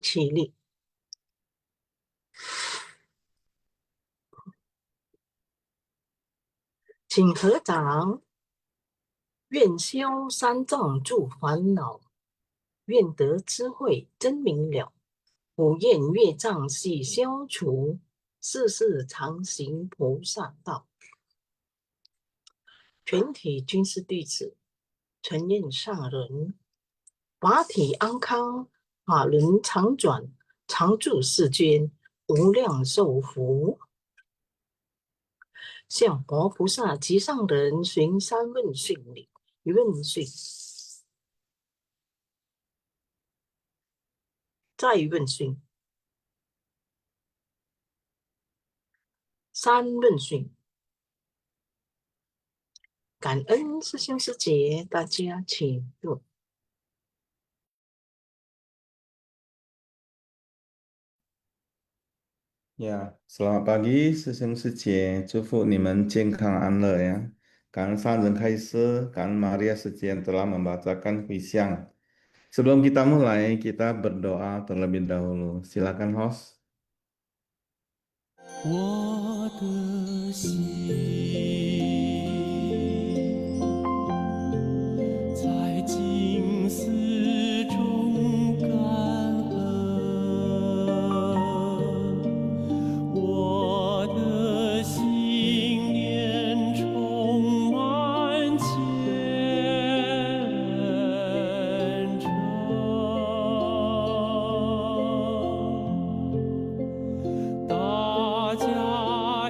起立，请合掌。愿消三障诸烦恼，愿得智慧真明了。不愿业障悉消除，世世常行菩萨道。全体均是弟子，承认上人，法体安康，法轮常转，常住世间，无量寿福。向佛菩萨及上人寻三问讯礼，一问讯，再一问讯，三问讯。感恩师兄师姐，大家请坐。Ya, selamat pagi, Seseng Secie. 祝福你们健康安乐呀。感恩上人开示，感恩 Maria Secie yang telah membacakan kuisian. Sebelum kita mulai, kita berdoa terlebih dahulu. Silakan host. 我的心在静思中感恩，我的心念充满虔诚。大家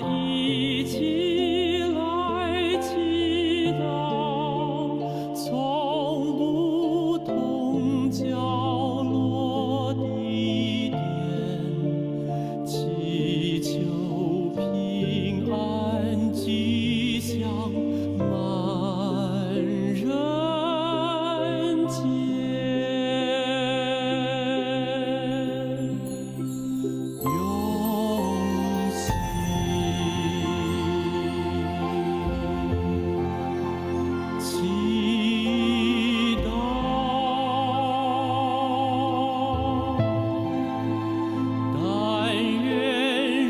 一起来祈祷，从不同角落地点，祈求平安吉祥满人间。用心祈祷，但愿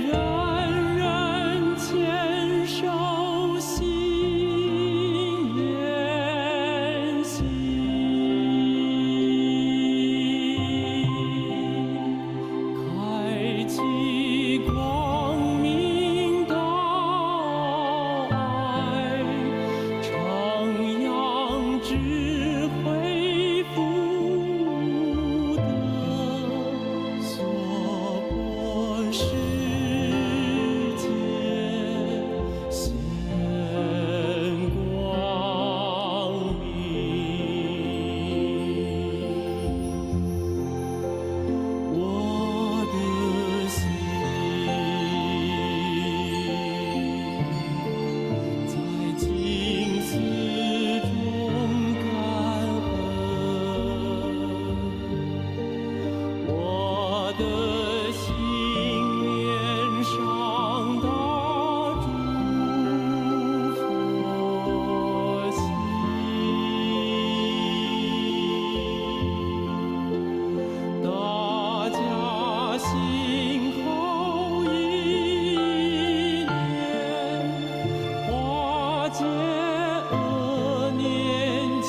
人人坚守心愿心。开启光明道爱，徜徉智慧福德，娑婆世界显光明。我的心在静思中感恩，我的心念上大诸佛心。大家心后一念，化解恶念结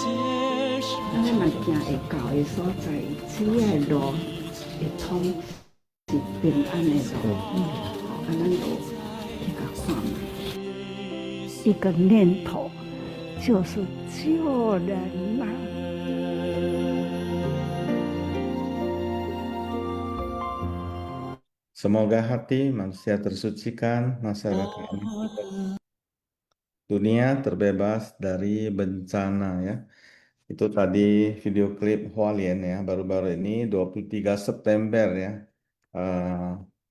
善。咱嘛行会到的所在，只要路会通是平安的路，咱就甲看嘛。一个念头就是救人呐、Semoga hati manusia tersucikan, masyarakat dunia terbebas dari bencana ya. Itu tadi video klip Hualien ya, baru-baru ini 23 September ya.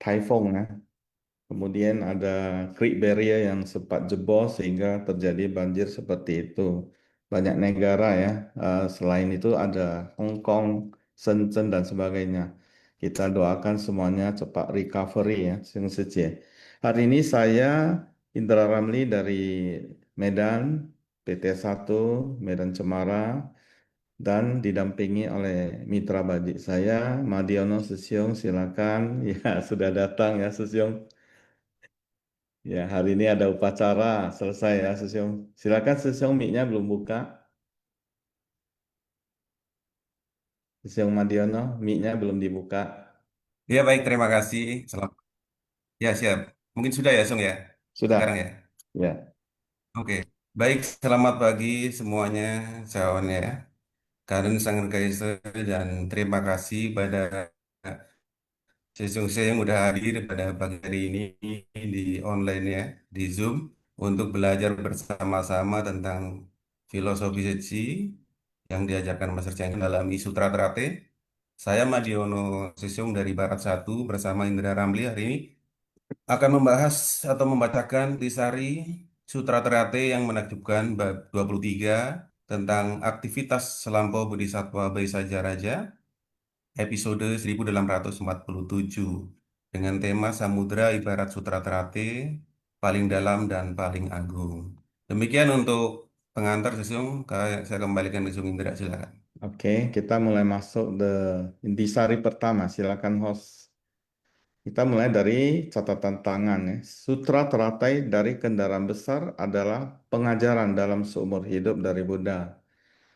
Typhoon ya. Kemudian ada creek barrier yang sempat jebol sehingga terjadi banjir seperti itu. Banyak negara ya, selain itu ada Hong Kong, Shenzhen dan sebagainya. Kita doakan semuanya cepat recovery ya, Sing Secie. Hari ini saya Indra Ramli dari Medan, PT 1 Medan Cemara. dan didampingi oleh mitra badik saya, Madiono Susyong. Silakan. Ya, sudah datang ya Susyong. Ya, hari ini ada upacara selesai ya Susyong. Silakan Susyong, mic-nya belum buka. Susyong Madiono, mic-nya belum dibuka. Ya baik, terima kasih. Selamat. Ya siap. Mungkin sudah ya, Sung ya. Sekarang Sudah. ya. Ya. Oke. Baik, selamat pagi semuanya, kawan ya. Karen sangat Kaisa dan terima kasih pada Sesung saya yang udah hadir pada pagi hari ini di online ya, di Zoom untuk belajar bersama-sama tentang filosofi Setsi yang diajarkan Mas Cengkeh dalam Sutra Terate. Saya Madiono Sesung dari Barat Satu bersama Indra Ramli hari ini akan membahas atau membacakan Tisari Sutra Terate yang menakjubkan bab 23 tentang aktivitas selampau Bodhisattva Baisajya Raja episode 1847 dengan tema Samudra ibarat Sutra Terate paling dalam dan paling agung. Demikian untuk pengantar Sesung, saya kembalikan ke Sung Indra, silakan. Oke, kita mulai masuk the intisari pertama. Silakan host. Kita mulai dari catatan tangan ya. Sutra teratai dari kendaraan besar adalah pengajaran dalam seumur hidup dari Buddha,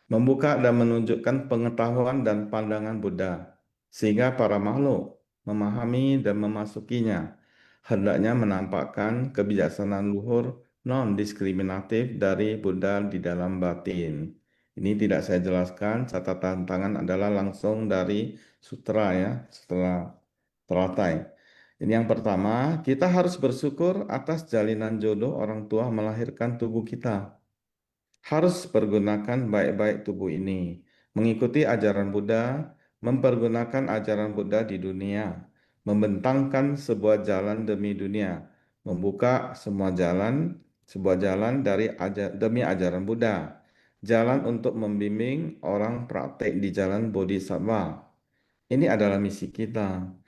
membuka dan menunjukkan pengetahuan dan pandangan Buddha, sehingga para makhluk memahami dan memasukinya. Hendaknya menampakkan kebijaksanaan luhur non-diskriminatif dari Buddha di dalam batin. Ini tidak saya jelaskan, catatan tangan adalah langsung dari sutra ya, setelah teratai. Ini yang pertama, kita harus bersyukur atas jalinan jodoh orang tua melahirkan tubuh kita. Harus pergunakan baik-baik tubuh ini, mengikuti ajaran Buddha, mempergunakan ajaran Buddha di dunia, membentangkan sebuah jalan demi dunia, membuka semua jalan, sebuah jalan demi ajaran Buddha, jalan untuk membimbing orang praktek di jalan Bodhisattva. Ini adalah misi kita.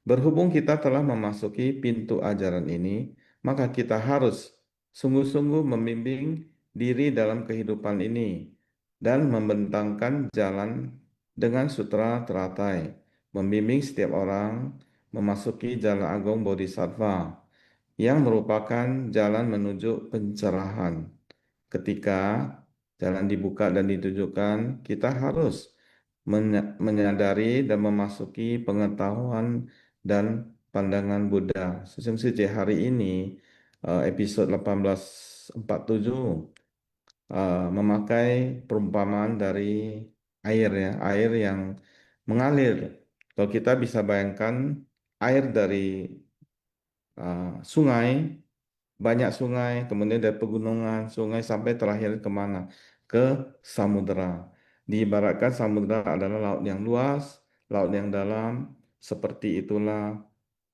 Berhubung kita telah memasuki pintu ajaran ini, maka kita harus sungguh-sungguh membimbing diri dalam kehidupan ini dan membentangkan jalan dengan sutra teratai, membimbing setiap orang memasuki jalan agung Bodhisattva yang merupakan jalan menuju pencerahan. Ketika jalan dibuka dan ditunjukkan, kita harus menyadari dan memasuki pengetahuan dan pandangan Buddha. Sesungguhnya hari ini episode 1847 memakai perumpamaan dari air ya, air yang mengalir. Kalau kita bisa bayangkan air dari sungai, banyak sungai, kemudian dari pegunungan, sungai sampai terakhir kemana? Ke samudera. Diibaratkan samudera adalah laut yang luas, laut yang dalam, seperti itulah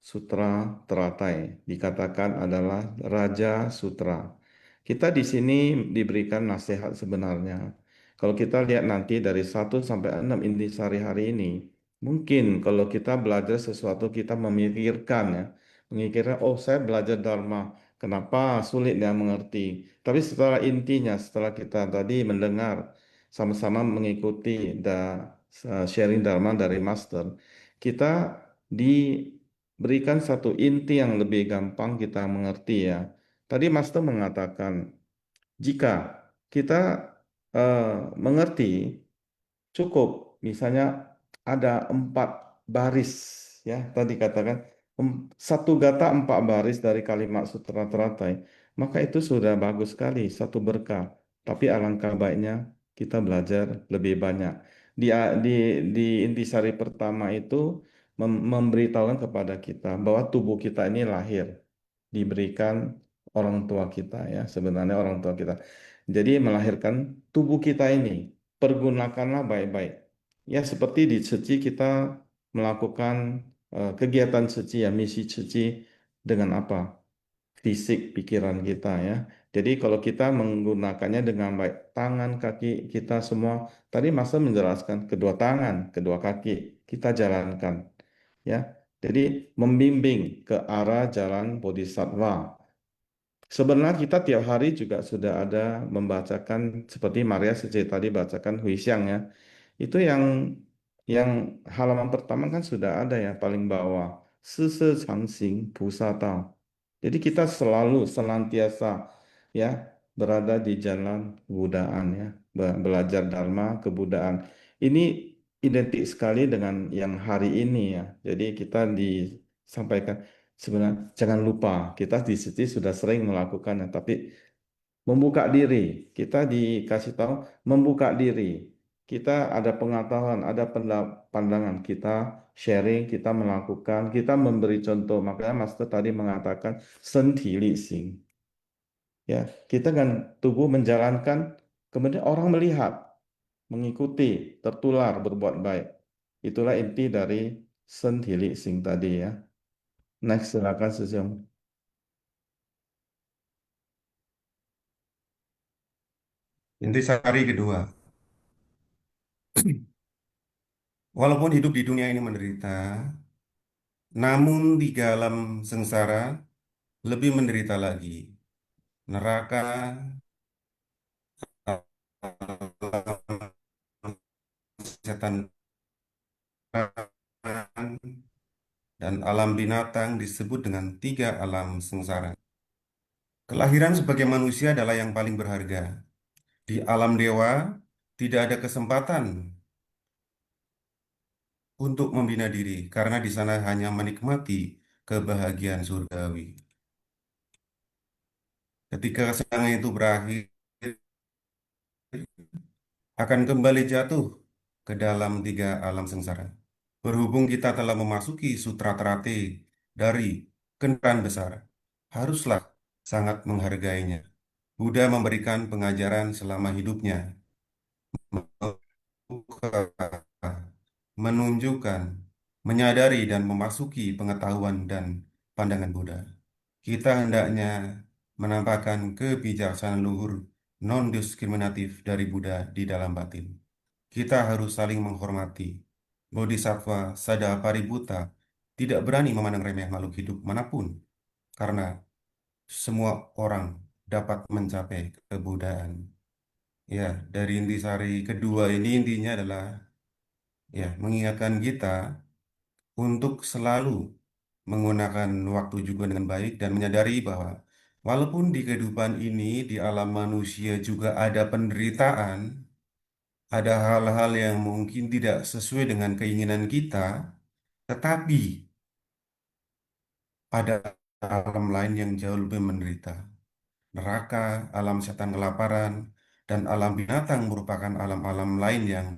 Sutra Teratai. Dikatakan adalah Raja Sutra. Kita di sini diberikan nasihat sebenarnya. Kalau kita lihat nanti dari 1 sampai 6 intisari hari ini, mungkin kalau kita belajar sesuatu kita memikirkan ya, memikirkan, oh saya belajar Dharma, kenapa sulit dia mengerti. Tapi setelah intinya, setelah kita tadi mendengar, sama-sama mengikuti sharing Dharma dari Master, kita diberikan satu inti yang lebih gampang kita mengerti ya. Tadi Master mengatakan, jika kita eh, mengerti cukup, misalnya ada 4 baris, ya tadi katakan satu gata 4 baris dari kalimat sutra teratai, maka itu sudah bagus sekali, satu berkah. Tapi alangkah baiknya kita belajar lebih banyak. Di di di intisari pertama itu memberitahukan kepada kita bahwa tubuh kita ini lahir, diberikan orang tua kita ya, sebenarnya orang tua kita. Jadi melahirkan tubuh kita ini, pergunakanlah baik-baik. Ya, seperti di Suci kita melakukan kegiatan suci ya, misi suci dengan apa? Fisik, pikiran kita ya. Jadi kalau kita menggunakannya dengan baik, tangan, kaki kita semua, tadi Mas menjelaskan kedua tangan, kedua kaki kita jalankan ya. Jadi membimbing ke arah jalan bodhisattva. Sebenarnya kita tiap hari juga sudah ada membacakan seperti Maria sejak tadi bacakan Huixiang ya. Itu yang halaman pertama kan sudah ada ya paling bawah. Sese Changxing Pusa Tao. Jadi kita selalu senantiasa ya berada di jalan kebudayaan ya, belajar Dharma kebudayaan. Ini identik sekali dengan yang hari ini ya. Jadi kita disampaikan sebenarnya jangan lupa kita di sini sudah sering melakukannya, tapi membuka diri, kita dikasih tahu membuka diri. Kita ada pengetahuan, ada pandangan, kita sharing, kita melakukan, kita memberi contoh. Makanya Master tadi mengatakan senti li xing. Ya, kita kan tubuh menjalankan, kemudian orang melihat, mengikuti, tertular, berbuat baik. Itulah inti dari senti li xing tadi ya. Next, silakan Sesiong. Intisari kedua, walaupun hidup di dunia ini menderita, namun di alam sengsara lebih menderita lagi. Neraka, alam setan, dan alam binatang disebut dengan tiga alam sengsara. Kelahiran sebagai manusia adalah yang paling berharga. Di alam dewa, tidak ada kesempatan untuk membina diri, karena di sana hanya menikmati kebahagiaan surgawi. Ketika kesenangan itu berakhir, akan kembali jatuh ke dalam tiga alam sengsara. Berhubung kita telah memasuki sutra terate dari kendaraan besar, haruslah sangat menghargainya. Buddha memberikan pengajaran selama hidupnya, membuka, menunjukkan, menyadari dan memasuki pengetahuan dan pandangan Buddha. Kita hendaknya menampakkan kebijaksanaan luhur non-diskriminatif dari Buddha di dalam batin. Kita harus saling menghormati. Bodhisattva Sada Paributta tidak berani memandang remeh makhluk hidup manapun, karena semua orang dapat mencapai kebudayaan. Ya, dari intisari kedua ini intinya adalah ya mengingatkan kita untuk selalu menggunakan waktu juga dengan baik dan menyadari bahwa walaupun di kehidupan ini di alam manusia juga ada penderitaan, ada hal-hal yang mungkin tidak sesuai dengan keinginan kita, tetapi ada alam lain yang jauh lebih menderita. Neraka, alam setan kelaparan, dan alam binatang merupakan alam-alam lain yang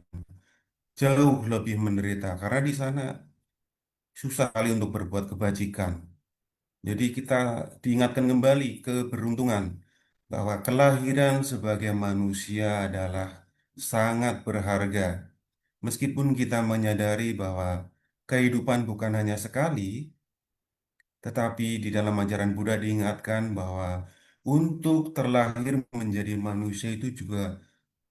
jauh lebih menderita karena di sana susah sekali untuk berbuat kebajikan. Jadi kita diingatkan kembali keberuntungan bahwa kelahiran sebagai manusia adalah sangat berharga. Meskipun kita menyadari bahwa kehidupan bukan hanya sekali, tetapi di dalam ajaran Buddha diingatkan bahwa untuk terlahir menjadi manusia itu juga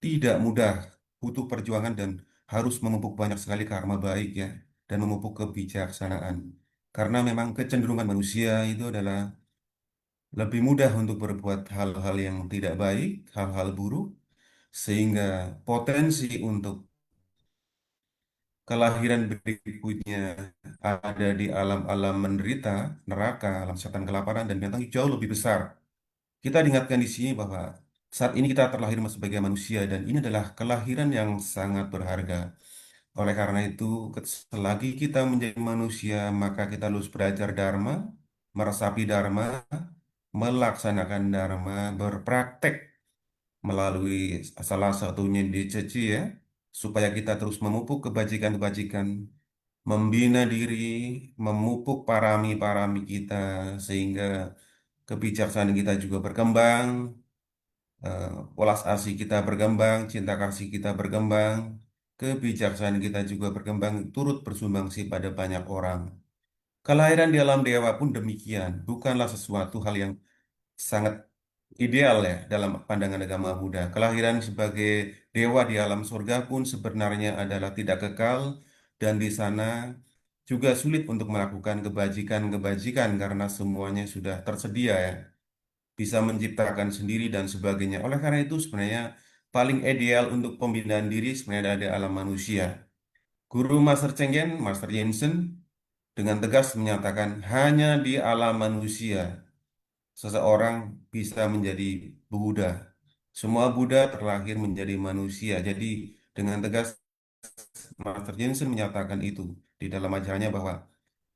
tidak mudah, butuh perjuangan dan harus memupuk banyak sekali karma baik ya, dan memupuk kebijaksanaan. Karena memang kecenderungan manusia itu adalah lebih mudah untuk berbuat hal-hal yang tidak baik, hal-hal buruk, sehingga potensi untuk kelahiran berikutnya ada di alam-alam menderita, neraka, alam setan kelaparan, dan binatang jauh lebih besar. Kita diingatkan di sini bahwa saat ini kita terlahir sebagai manusia dan ini adalah kelahiran yang sangat berharga. Oleh karena itu, selagi kita menjadi manusia, maka kita harus belajar Dharma, meresapi Dharma, melaksanakan Dharma, berpraktek melalui salah satunya di Ceci ya, supaya kita terus memupuk kebajikan-kebajikan, membina diri, memupuk parami-parami kita, sehingga kebijaksanaan kita juga berkembang, welas asih kita berkembang, cinta kasih kita berkembang, kebijaksanaan kita juga berkembang, turut bersumbangsi pada banyak orang. Kelahiran di alam dewa pun demikian, bukanlah sesuatu hal yang sangat ideal ya dalam pandangan agama Buddha. Kelahiran sebagai dewa di alam surga pun sebenarnya adalah tidak kekal dan di sana juga sulit untuk melakukan kebajikan-kebajikan karena semuanya sudah tersedia ya. bisa menciptakan sendiri dan sebagainya. Oleh karena itu sebenarnya paling ideal untuk pembinaan diri sebenarnya ada di alam manusia. Guru Master Cheng Yen, Master Jensen dengan tegas menyatakan hanya di alam manusia seseorang bisa menjadi Buddha. Semua Buddha terlahir menjadi manusia. Jadi dengan tegas Master Jensen menyatakan itu di dalam ajarannya bahwa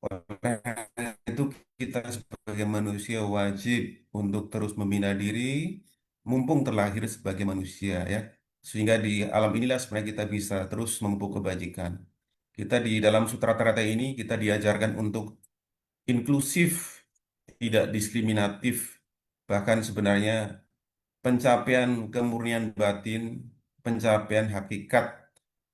oleh karena itu kita sebagai manusia wajib untuk terus membina diri, mumpung terlahir sebagai manusia ya. Sehingga di alam inilah sebenarnya kita bisa terus memupuk kebajikan. Kita di dalam Sutra Teratai ini kita diajarkan untuk inklusif, tidak diskriminatif. Bahkan sebenarnya pencapaian kemurnian batin, pencapaian hakikat,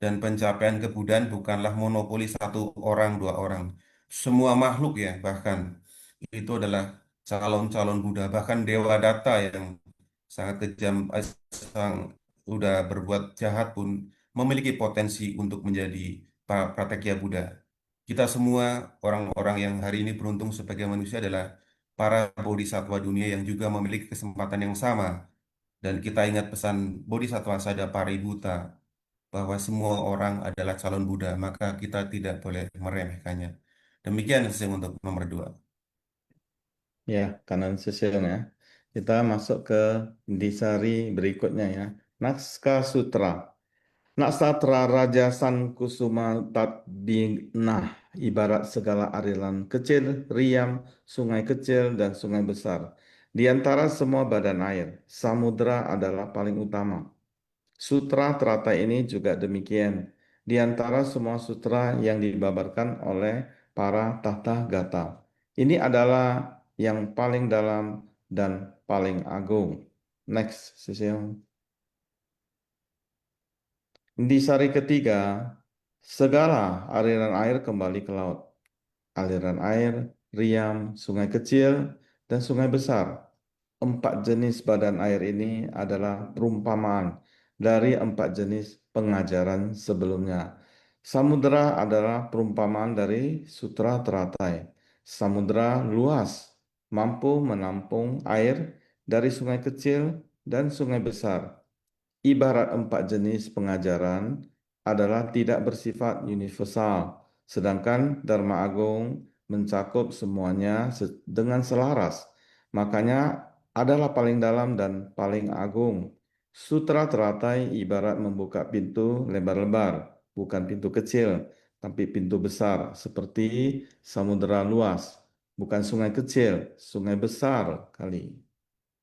dan pencapaian kebudayaan bukanlah monopoli satu orang, dua orang. Semua makhluk ya, bahkan itu adalah calon-calon Buddha, bahkan Dewa Data yang sangat kejam, sang, udah berbuat jahat pun memiliki potensi untuk menjadi pratekya Buddha. Kita semua orang-orang yang hari ini beruntung sebagai manusia adalah para bodhisatwa dunia yang juga memiliki kesempatan yang sama. Dan kita ingat pesan Bodhisattva Sada Paribhuta bahwa semua orang adalah calon Buddha, maka kita tidak boleh meremehkannya. Demikian sih untuk nomor dua. Ya, kanan sesiun ya. Kita masuk ke intisari berikutnya ya. Naskah Sutra. Naksatra Raja San Kusuma Tadbinah ibarat segala aliran kecil, riam, sungai kecil, dan sungai besar. Di antara semua badan air, samudra adalah paling utama. Sutra teratai ini juga demikian. Di antara semua sutra yang dibabarkan oleh para Tathagata. Ini adalah yang paling dalam dan paling agung. Next, Sisil. Di sari ketiga, segala aliran air kembali ke laut. Aliran air, riam, sungai kecil, dan sungai besar. Empat jenis badan air ini adalah perumpamaan dari empat jenis pengajaran sebelumnya. Samudra adalah perumpamaan dari Sutra Teratai. Samudra luas, mampu menampung air dari sungai kecil dan sungai besar. Ibarat empat jenis pengajaran adalah tidak bersifat universal, sedangkan Dharma Agung mencakup semuanya dengan selaras. Makanya adalah paling dalam dan paling agung. Sutra teratai ibarat membuka pintu lebar-lebar, bukan pintu kecil, tapi pintu besar, seperti samudera luas, bukan sungai kecil, sungai besar kali.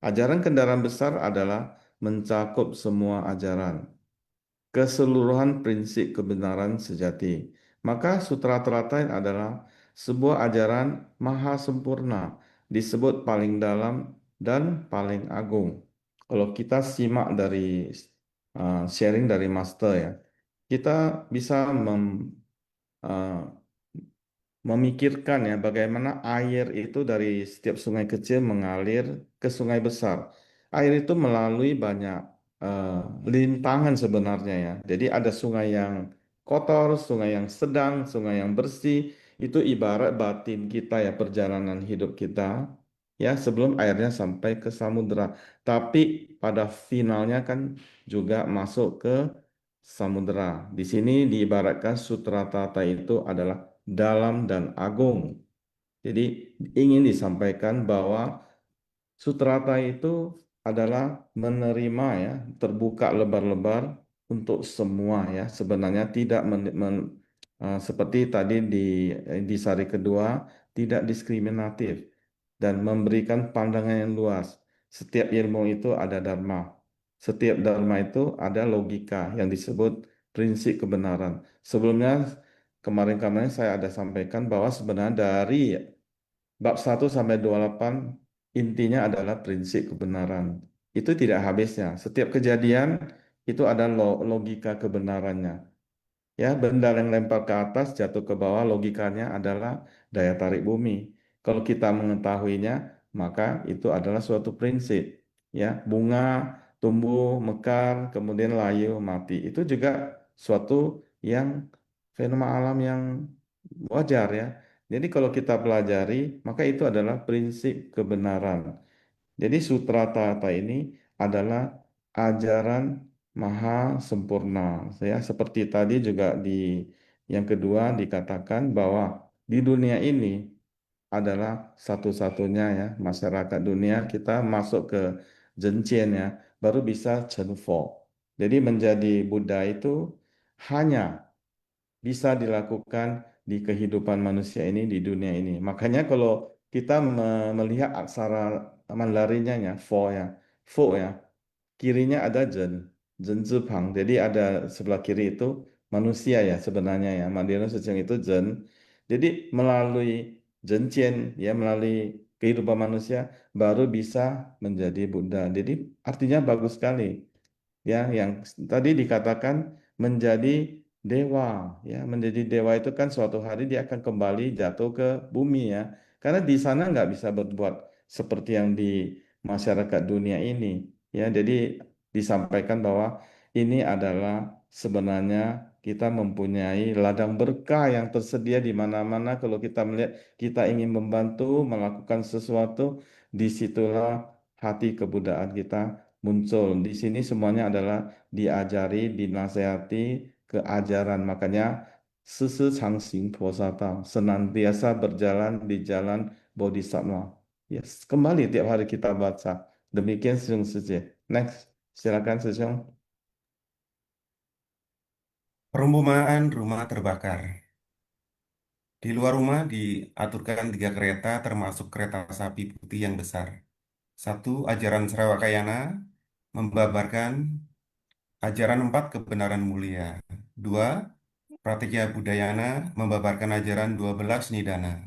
Ajaran kendaraan besar adalah mencakup semua ajaran, keseluruhan prinsip kebenaran sejati. Maka Sutra Teratai adalah sebuah ajaran maha sempurna, disebut paling dalam dan paling agung. Kalau kita simak dari sharing dari Master ya, kita bisa uh, memikirkan ya bagaimana air itu dari setiap sungai kecil mengalir ke sungai besar. Air itu melalui banyak eh, lintangan sebenarnya ya. Jadi ada sungai yang kotor, sungai yang sedang, sungai yang bersih. Itu ibarat batin kita ya, perjalanan hidup kita ya sebelum airnya sampai ke samudera. Tapi pada finalnya kan juga masuk ke samudera. Di sini diibaratkan Sutra Tata itu adalah dalam dan agung. Jadi ingin disampaikan bahwa Sutrata itu adalah menerima ya, terbuka lebar-lebar untuk semua ya. Sebenarnya tidak seperti tadi di sari kedua tidak diskriminatif dan memberikan pandangan yang luas. Setiap ilmu itu ada dharma. Setiap dharma itu ada logika yang disebut prinsip kebenaran. Sebelumnya kemarin-kemarin saya ada sampaikan bahwa sebenarnya dari bab 1 sampai 28 intinya adalah prinsip kebenaran. Itu tidak habisnya. Setiap kejadian itu ada logika kebenarannya. Ya, benda yang lempar ke atas jatuh ke bawah logikanya adalah daya tarik bumi. Kalau kita mengetahuinya, maka itu adalah suatu prinsip. Ya, bunga tumbuh, mekar, kemudian layu, mati. Itu juga suatu yang fenomena alam yang wajar ya. Jadi kalau kita pelajari, maka itu adalah prinsip kebenaran. Jadi Sutra Tata ini adalah ajaran maha sempurna. Ya, seperti tadi juga di yang kedua dikatakan bahwa di dunia ini adalah satu-satunya ya masyarakat dunia kita masuk ke Zhenjian ya baru bisa Chenfo. Jadi menjadi Buddha itu hanya bisa dilakukan di kehidupan manusia ini di dunia ini. Makanya kalau kita melihat aksara Mandarinnya ya, fo ya, kirinya ada zen, zen zipang. Jadi ada sebelah kiri itu manusia ya sebenarnya ya. Mandarin Sejong itu zen. Jadi melalui zencien ya melalui kehidupan manusia baru bisa menjadi Buddha. Jadi artinya bagus sekali ya yang tadi dikatakan menjadi dewa ya menjadi dewa itu kan suatu hari dia akan kembali jatuh ke bumi ya karena di sana nggak bisa berbuat seperti yang di masyarakat dunia ini ya jadi disampaikan bahwa ini adalah sebenarnya kita mempunyai ladang berkah yang tersedia di mana-mana kalau kita melihat kita ingin membantu melakukan sesuatu disitulah hati kebudayaan kita muncul. Di sini semuanya adalah diajari, dinasehati keajaran. Makanya sese changxing posata, senantiasa berjalan di jalan Bodhisattva. Yes, kembali tiap hari kita baca. Demikian Sung Suje. Next, silakan Sejong. Perumpamaan rumah terbakar. Di luar rumah diaturkan 3 kereta termasuk kereta sapi putih yang besar. Satu, ajaran Sravakayana membabarkan ajaran 4 kebenaran mulia. Dua, Pratigya Budayana membabarkan ajaran 12 nidana.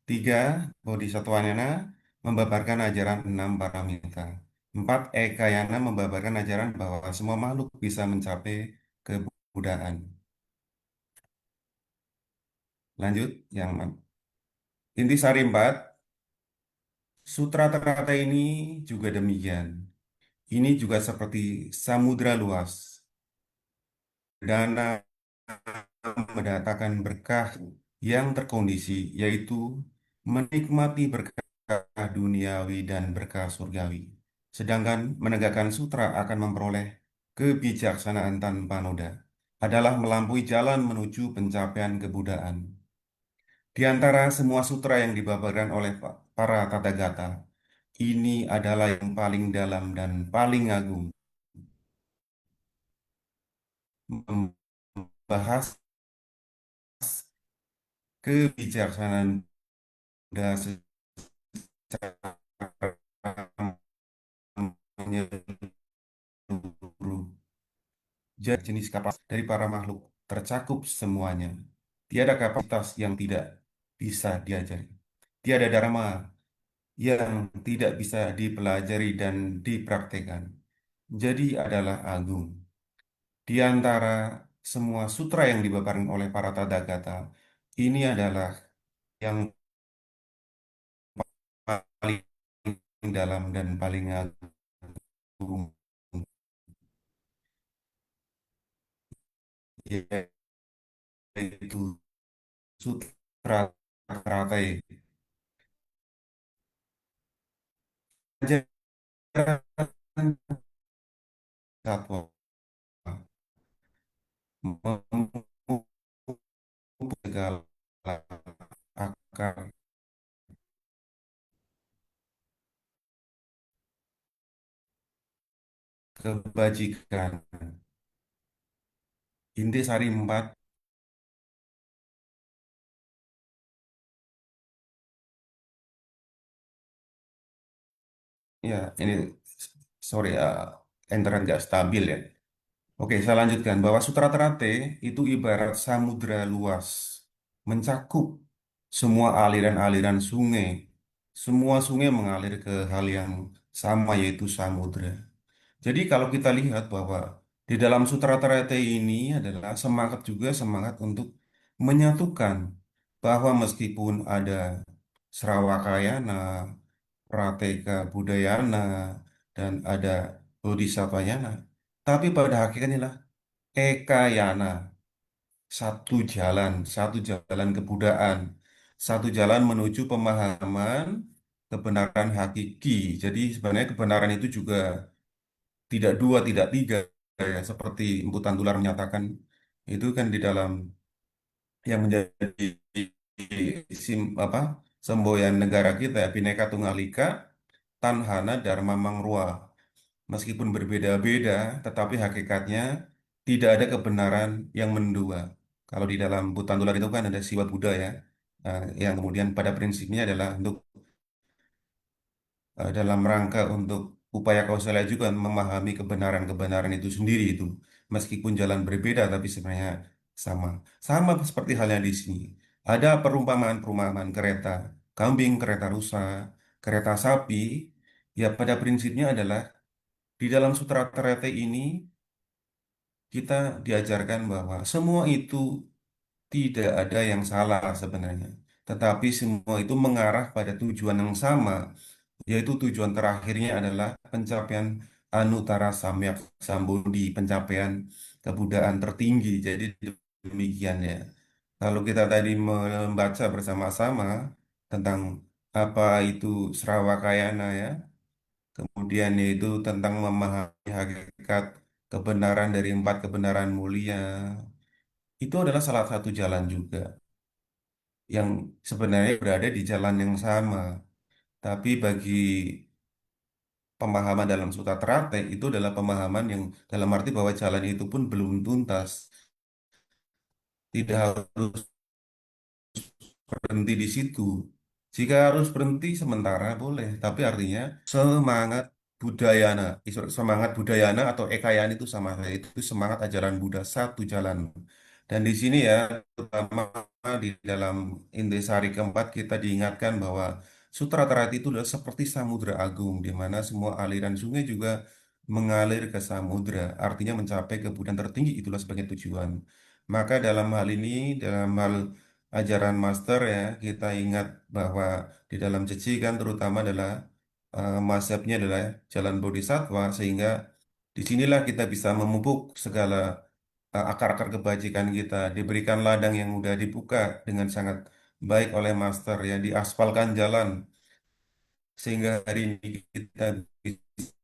Tiga, Bodhisattvayana membabarkan ajaran 6 paramita. Empat, Ekayana membabarkan ajaran bahwa semua makhluk bisa mencapai kebudayaan. Lanjut, yang intisari 4, Sutra Teratai ini juga demikian. Ini juga seperti samudra luas. Dana mendatangkan berkah yang terkondisi, yaitu menikmati berkah duniawi dan berkah surgawi. Sedangkan menegakkan sutra akan memperoleh kebijaksanaan tanpa noda, adalah melampaui jalan menuju pencapaian kebudayaan. Di antara semua sutra yang dibabarkan oleh para Tathagata, ini adalah yang paling dalam dan paling agung, membahas kebijaksanaan Buddha secara menyeluruh. Jadi jenis kapasitas dari para makhluk tercakup semuanya. Tiada kapasitas yang tidak bisa diajari. Tiada dharma yang tidak bisa dipelajari dan dipraktekkan. Jadi adalah agung. Di antara semua sutra yang dibabarkan oleh para Tathagata, ini adalah yang paling dalam dan paling agung, yaitu Sutra Teratai. Ajaran satwa memupuk segala akar kebajikan. Intisari 4, ya ini sorry ya, internet nggak stabil ya. Oke, saya lanjutkan bahwa Sutra Teratai itu ibarat samudra luas, mencakup semua aliran-aliran sungai. Semua sungai mengalir ke hal yang sama yaitu samudra. Jadi kalau kita lihat bahwa di dalam Sutra Teratai ini adalah semangat juga semangat untuk menyatukan bahwa meskipun ada Srawakayana, Prateka Budayana, dan ada Bodhisattvayana, tapi pada hakikatnya lah Ekayana, satu jalan kebudayaan, satu jalan menuju pemahaman kebenaran hakiki. Jadi sebenarnya kebenaran itu juga tidak dua, tidak tiga, ya. Seperti Emputan Tular menyatakan, itu kan di dalam yang menjadi apa semboyan negara kita ya, Bhinneka Tunggal Ika, Tanhana Dharma Mangrua. Meskipun berbeda-beda, tetapi hakikatnya tidak ada kebenaran yang mendua. Kalau di dalam Emputan Tular itu kan ada Siwa Buddha ya, yang kemudian pada prinsipnya adalah untuk dalam rangka untuk upaya kausalya juga memahami kebenaran-kebenaran itu sendiri itu. Meskipun jalan berbeda tapi sebenarnya sama. Sama seperti halnya di sini. Ada perumpamaan-perumpamaan kereta kambing, kereta rusa, kereta sapi. Ya pada prinsipnya adalah di dalam Sutra Trete ini kita diajarkan bahwa semua itu tidak ada yang salah sebenarnya. Tetapi semua itu mengarah pada tujuan yang sama, yaitu tujuan terakhirnya adalah pencapaian Anuttara Samyak Sambodhi, pencapaian kebudayaan tertinggi. Jadi demikian ya. Kalau kita tadi membaca bersama-sama tentang apa itu Sravakayana ya, kemudian yaitu tentang memahami hakikat kebenaran dari empat kebenaran mulia, itu adalah salah satu jalan juga yang sebenarnya berada di jalan yang sama. Tapi bagi pemahaman dalam Suta Trate itu adalah pemahaman yang dalam arti bahwa jalan itu pun belum tuntas. Tidak harus berhenti di situ. Jika harus berhenti sementara boleh, tapi artinya semangat Budayana, semangat Budayana atau Ekayana itu sama saja, itu semangat ajaran Buddha satu jalan. Dan di sini ya, terutama di dalam Intisari keempat kita diingatkan bahwa Sutra Trati itu adalah seperti samudra agung, di mana semua aliran sungai juga mengalir ke samudra, artinya mencapai kebudayan tertinggi itulah sebagai tujuan. Maka dalam hal ini, dalam hal ajaran master ya, kita ingat bahwa di dalam ceci kan terutama adalah mazhabnya adalah jalan bodhisattva, sehingga disinilah kita bisa memupuk segala akar-akar kebajikan kita, diberikan ladang yang mudah dibuka dengan sangat baik oleh master ya, diaspalkan jalan sehingga hari ini kita bisa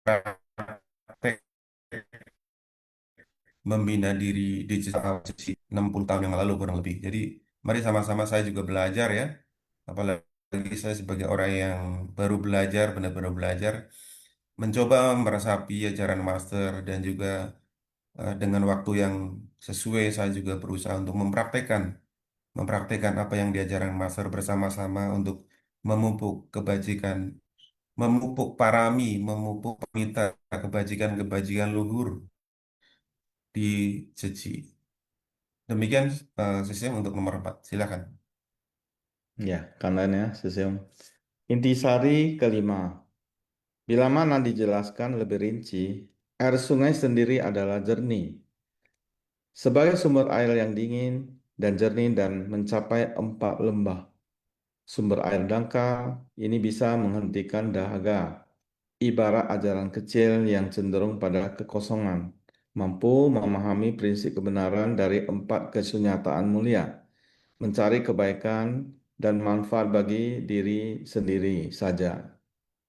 praktek membina diri digital sejak 60 tahun yang lalu kurang lebih. Jadi mari sama-sama saya juga belajar ya. Apalagi saya sebagai orang yang baru belajar, benar-benar belajar, mencoba meresapi ajaran master dan juga dengan waktu yang sesuai saya juga berusaha untuk mempraktekkan apa yang diajarkan master bersama-sama untuk memupuk kebajikan, memupuk parami, memupuk pemita kebajikan-kebajikan luhur di Ceci. Demikian sistem untuk nomor 4. Silakan. Ya, kandannya Seseum. Intisari kelima. Bila mana dijelaskan lebih rinci, air sungai sendiri adalah jernih. Sebagai sumber air yang dingin dan jernih dan mencapai 4 lembah. Sumber air dangkal ini bisa menghentikan dahaga. Ibarat ajaran kecil yang cenderung pada kekosongan. Mampu memahami prinsip kebenaran dari 4 kesunyataan mulia. Mencari kebaikan dan manfaat bagi diri sendiri saja,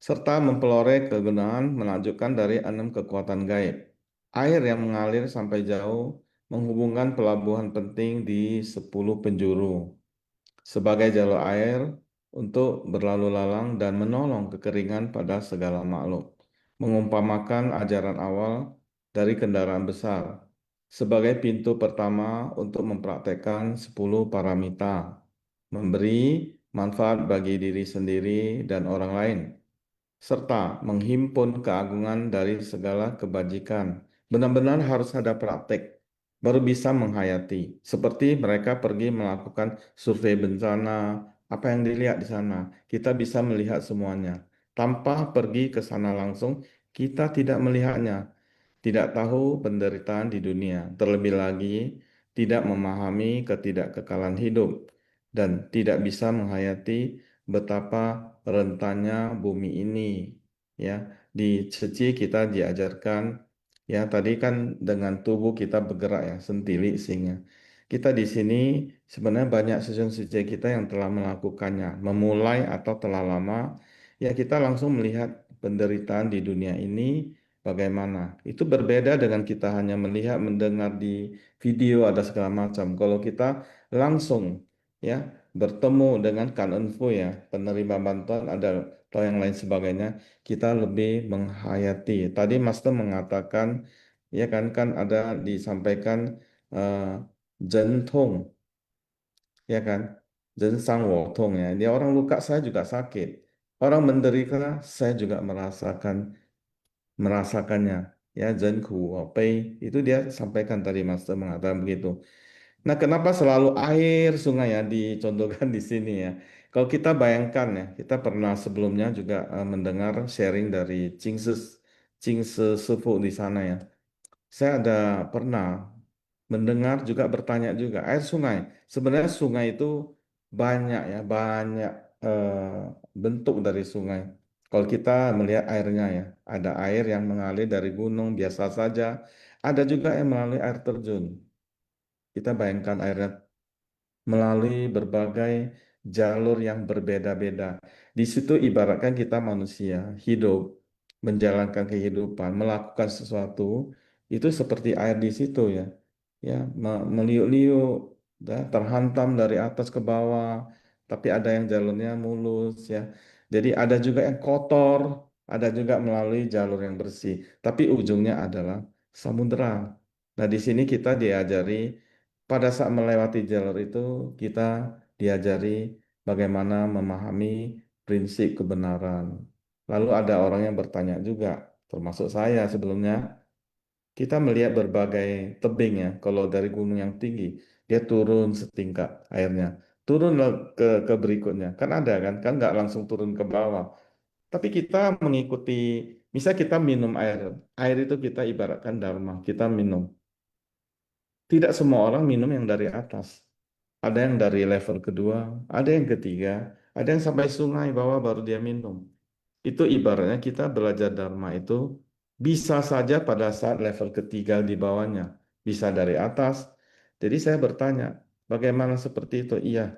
serta mempeloreh kegunaan menakjubkan dari 6 kekuatan gaib. Air yang mengalir sampai jauh menghubungkan pelabuhan penting di 10 penjuru sebagai jalur air untuk berlalu lalang dan menolong kekeringan pada segala makhluk. Mengumpamakan ajaran awal dari kendaraan besar sebagai pintu pertama untuk mempraktekkan 10 paramita, memberi manfaat bagi diri sendiri dan orang lain, serta menghimpun keagungan dari segala kebajikan. Benar-benar harus ada praktek, baru bisa menghayati. Seperti mereka pergi melakukan survei bencana, apa yang dilihat di sana, kita bisa melihat semuanya. Tanpa pergi ke sana langsung, kita tidak melihatnya, tidak tahu penderitaan di dunia, terlebih lagi tidak memahami ketidakkekalan hidup, dan tidak bisa menghayati betapa rentannya bumi ini. Ya, di Ceci kita diajarkan ya tadi kan dengan tubuh kita bergerak ya, sentilik singa. kita di sini sebenarnya banyak sejong-sejak kita yang telah melakukannya, memulai atau telah lama, ya kita langsung melihat penderitaan di dunia ini bagaimana. Itu berbeda dengan kita hanya melihat, mendengar di video ada segala macam. Kalau kita langsung ya bertemu dengan Kanenfu ya, penerima bantuan ada atau yang lain sebagainya, kita lebih menghayati. Tadi Master mengatakan ya kan ada disampaikan eh, Jentong, ya kan? Jensang Wotong ya. Dia orang luka saya juga sakit. Orang menderita saya juga merasakannya. Ya, Zhenku Wopei itu dia sampaikan tadi Master mengatakan begitu. Nah, kenapa selalu air sungai ya dicontohkan di sini ya? Kalau kita bayangkan ya, kita pernah sebelumnya juga mendengar sharing dari Jingse Sefu di sana ya. Saya ada pernah mendengar juga bertanya juga air sungai. Sebenarnya sungai itu banyak ya, banyak bentuk dari sungai. Kalau kita melihat airnya ya, ada air yang mengalir dari gunung biasa saja, ada juga yang melalui air terjun. Kita bayangkan airnya melalui berbagai jalur yang berbeda-beda. Di situ ibaratkan kita manusia hidup, menjalankan kehidupan, melakukan sesuatu itu seperti air di situ ya. Ya, meliuk-liuk, ya, terhantam dari atas ke bawah, tapi ada yang jalurnya mulus ya. Jadi ada juga yang kotor, ada juga melalui jalur yang bersih, tapi ujungnya adalah samudera. Nah, di sini kita diajari pada saat melewati jalur itu, kita diajari bagaimana memahami prinsip kebenaran. Lalu ada orang yang bertanya juga, termasuk saya sebelumnya, kita melihat berbagai tebing ya, kalau dari gunung yang tinggi, dia turun setingkat airnya, turun ke berikutnya, kan ada kan nggak langsung turun ke bawah. Tapi kita mengikuti, misal kita minum air, air itu kita ibaratkan dharma, kita minum. Tidak semua orang minum yang dari atas. Ada yang dari level kedua, ada yang ketiga, ada yang sampai sungai bawah baru dia minum. Itu ibaratnya kita belajar Dharma itu bisa saja pada saat level ketiga di bawahnya. Bisa dari atas. Jadi saya bertanya, bagaimana seperti itu? Iya.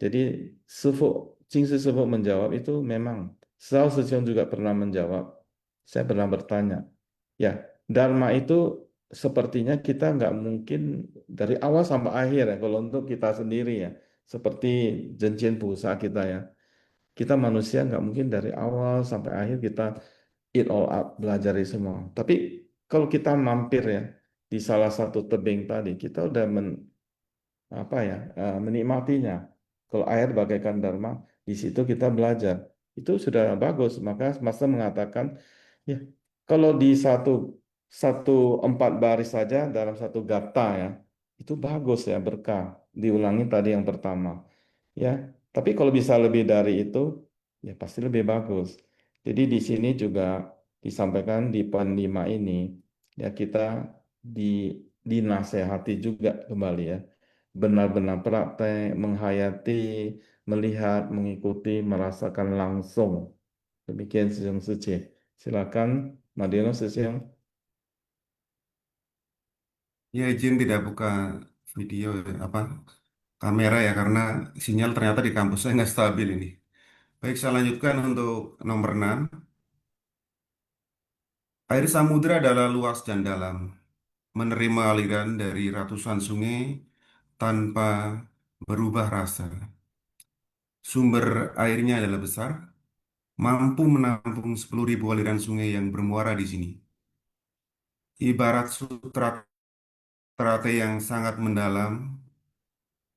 Jadi Sufo, Cingsu Sufo menjawab itu memang. Sao Sesiong juga pernah menjawab. Saya pernah bertanya. Ya, Dharma itu sepertinya kita nggak mungkin dari awal sampai akhir ya. Kalau untuk kita sendiri ya. Seperti Jencien Pusa kita ya. Kita manusia nggak mungkin dari awal sampai akhir kita eat all up, belajar semua. Tapi kalau kita mampir ya di salah satu tebing tadi, kita udah apa ya menikmatinya. Kalau air bagaikan dharma, di situ kita belajar. Itu sudah bagus. Maka Master mengatakan, ya kalau di satu satu empat baris saja dalam satu gata ya, itu bagus ya berkah. Diulangi tadi yang pertama, ya. Tapi kalau bisa lebih dari itu, ya pasti lebih bagus. Jadi di sini juga disampaikan di poin 5 ini, ya kita di dinasehati juga kembali ya benar-benar praktek, menghayati, melihat, mengikuti, merasakan langsung. Demikian Sejong Suci. Silakan, Madino Sejong. Ya, izin tidak buka video ya, apa kamera ya karena sinyal ternyata di kampus saya nggak stabil ini. Baik, saya lanjutkan untuk nomor 6. Air samudera adalah luas dan dalam, menerima aliran dari ratusan sungai tanpa berubah rasa. Sumber airnya adalah besar, mampu menampung 10.000 aliran sungai yang bermuara di sini. Ibarat sutra teratai yang sangat mendalam,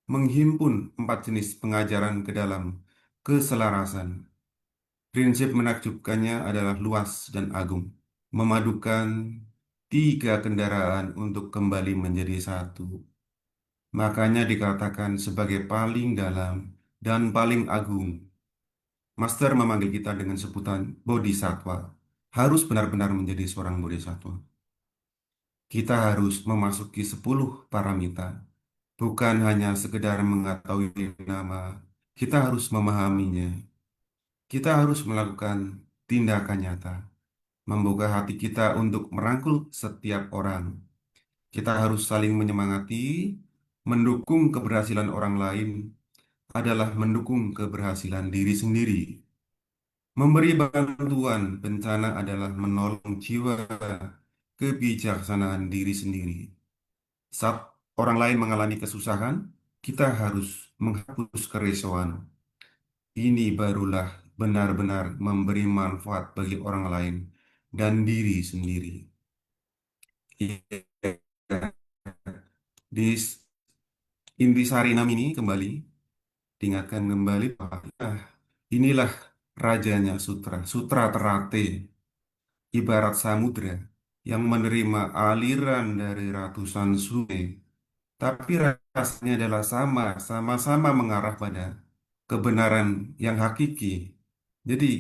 menghimpun 4 jenis pengajaran ke dalam keselarasan. Prinsip menakjubkannya adalah luas dan agung, memadukan 3 kendaraan untuk kembali menjadi satu. Makanya dikatakan sebagai paling dalam dan paling agung. Master memanggil kita dengan sebutan bodhisattva. Harus benar-benar menjadi seorang bodhisattva. Kita harus memasuki 10 paramita. Bukan hanya sekedar mengetahui nama, kita harus memahaminya. Kita harus melakukan tindakan nyata, membuka hati kita untuk merangkul setiap orang. Kita harus saling menyemangati, mendukung keberhasilan orang lain adalah mendukung keberhasilan diri sendiri. Memberi bantuan bencana adalah menolong jiwa kebijaksanaan diri sendiri. Saat orang lain mengalami kesusahan, kita harus menghapus kerisauan. Ini barulah benar-benar memberi manfaat bagi orang lain dan diri sendiri. Di intisari 6 ini kembali diingatkan kembali bahwa inilah rajanya sutra, sutra terate, ibarat samudra yang menerima aliran dari ratusan sungai, tapi rasanya adalah sama-sama mengarah pada kebenaran yang hakiki. Jadi,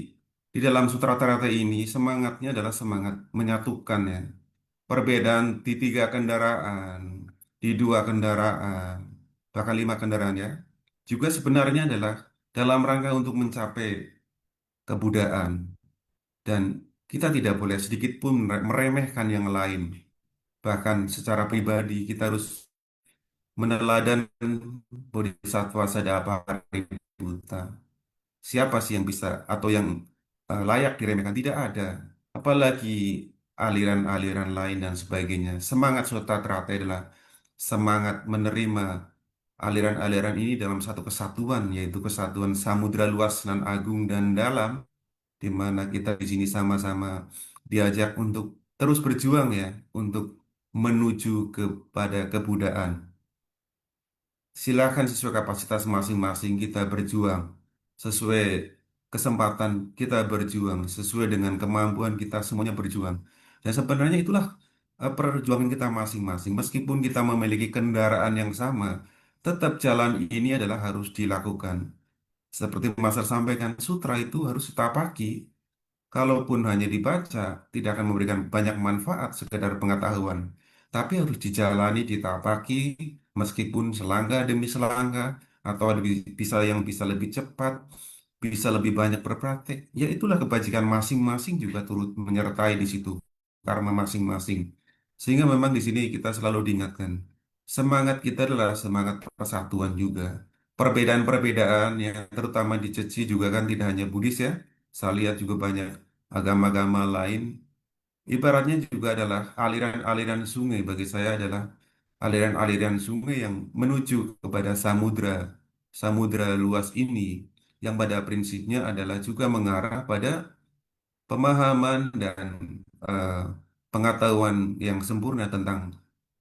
di dalam sutra terate ini semangatnya adalah semangat menyatukan ya. Perbedaan di 3 kendaraan, di 2 kendaraan, bahkan 5 kendaraan ya, juga sebenarnya adalah dalam rangka untuk mencapai kebudayaan. Dan kita tidak boleh sedikit pun meremehkan yang lain. Bahkan secara pribadi kita harus meneladan Bodhisattva Buddha. Siapa sih yang bisa atau yang layak diremehkan? Tidak ada. Apalagi aliran-aliran lain dan sebagainya. Semangat Sutta Trate adalah semangat menerima aliran-aliran ini dalam satu kesatuan, yaitu kesatuan samudra luas dan agung dan dalam, di mana kita di sini sama-sama diajak untuk terus berjuang ya, untuk menuju kepada kebudayaan. Silakan sesuai kapasitas masing-masing kita berjuang, sesuai kesempatan kita berjuang, sesuai dengan kemampuan kita semuanya berjuang. Dan sebenarnya itulah perjuangan kita masing-masing. Meskipun kita memiliki kendaraan yang sama, tetap jalan ini adalah harus dilakukan. Seperti Master sampaikan, sutra itu harus ditapaki. Kalaupun hanya dibaca, tidak akan memberikan banyak manfaat sekedar pengetahuan. Tapi harus dijalani, ditapaki, meskipun selangkah demi selangkah, atau bisa yang bisa lebih cepat, bisa lebih banyak berpraktek. Ya itulah kebajikan masing-masing juga turut menyertai di situ. Karma masing-masing. Sehingga memang di sini kita selalu diingatkan. Semangat kita adalah semangat persatuan juga. Perbedaan-perbedaan yang terutama di Ceci juga kan tidak hanya Buddhis ya. Saya lihat juga banyak agama-agama lain. Ibaratnya juga adalah aliran-aliran sungai bagi saya adalah aliran-aliran sungai yang menuju kepada samudra. Samudra luas ini yang pada prinsipnya adalah juga mengarah pada pemahaman dan eh, pengetahuan yang sempurna tentang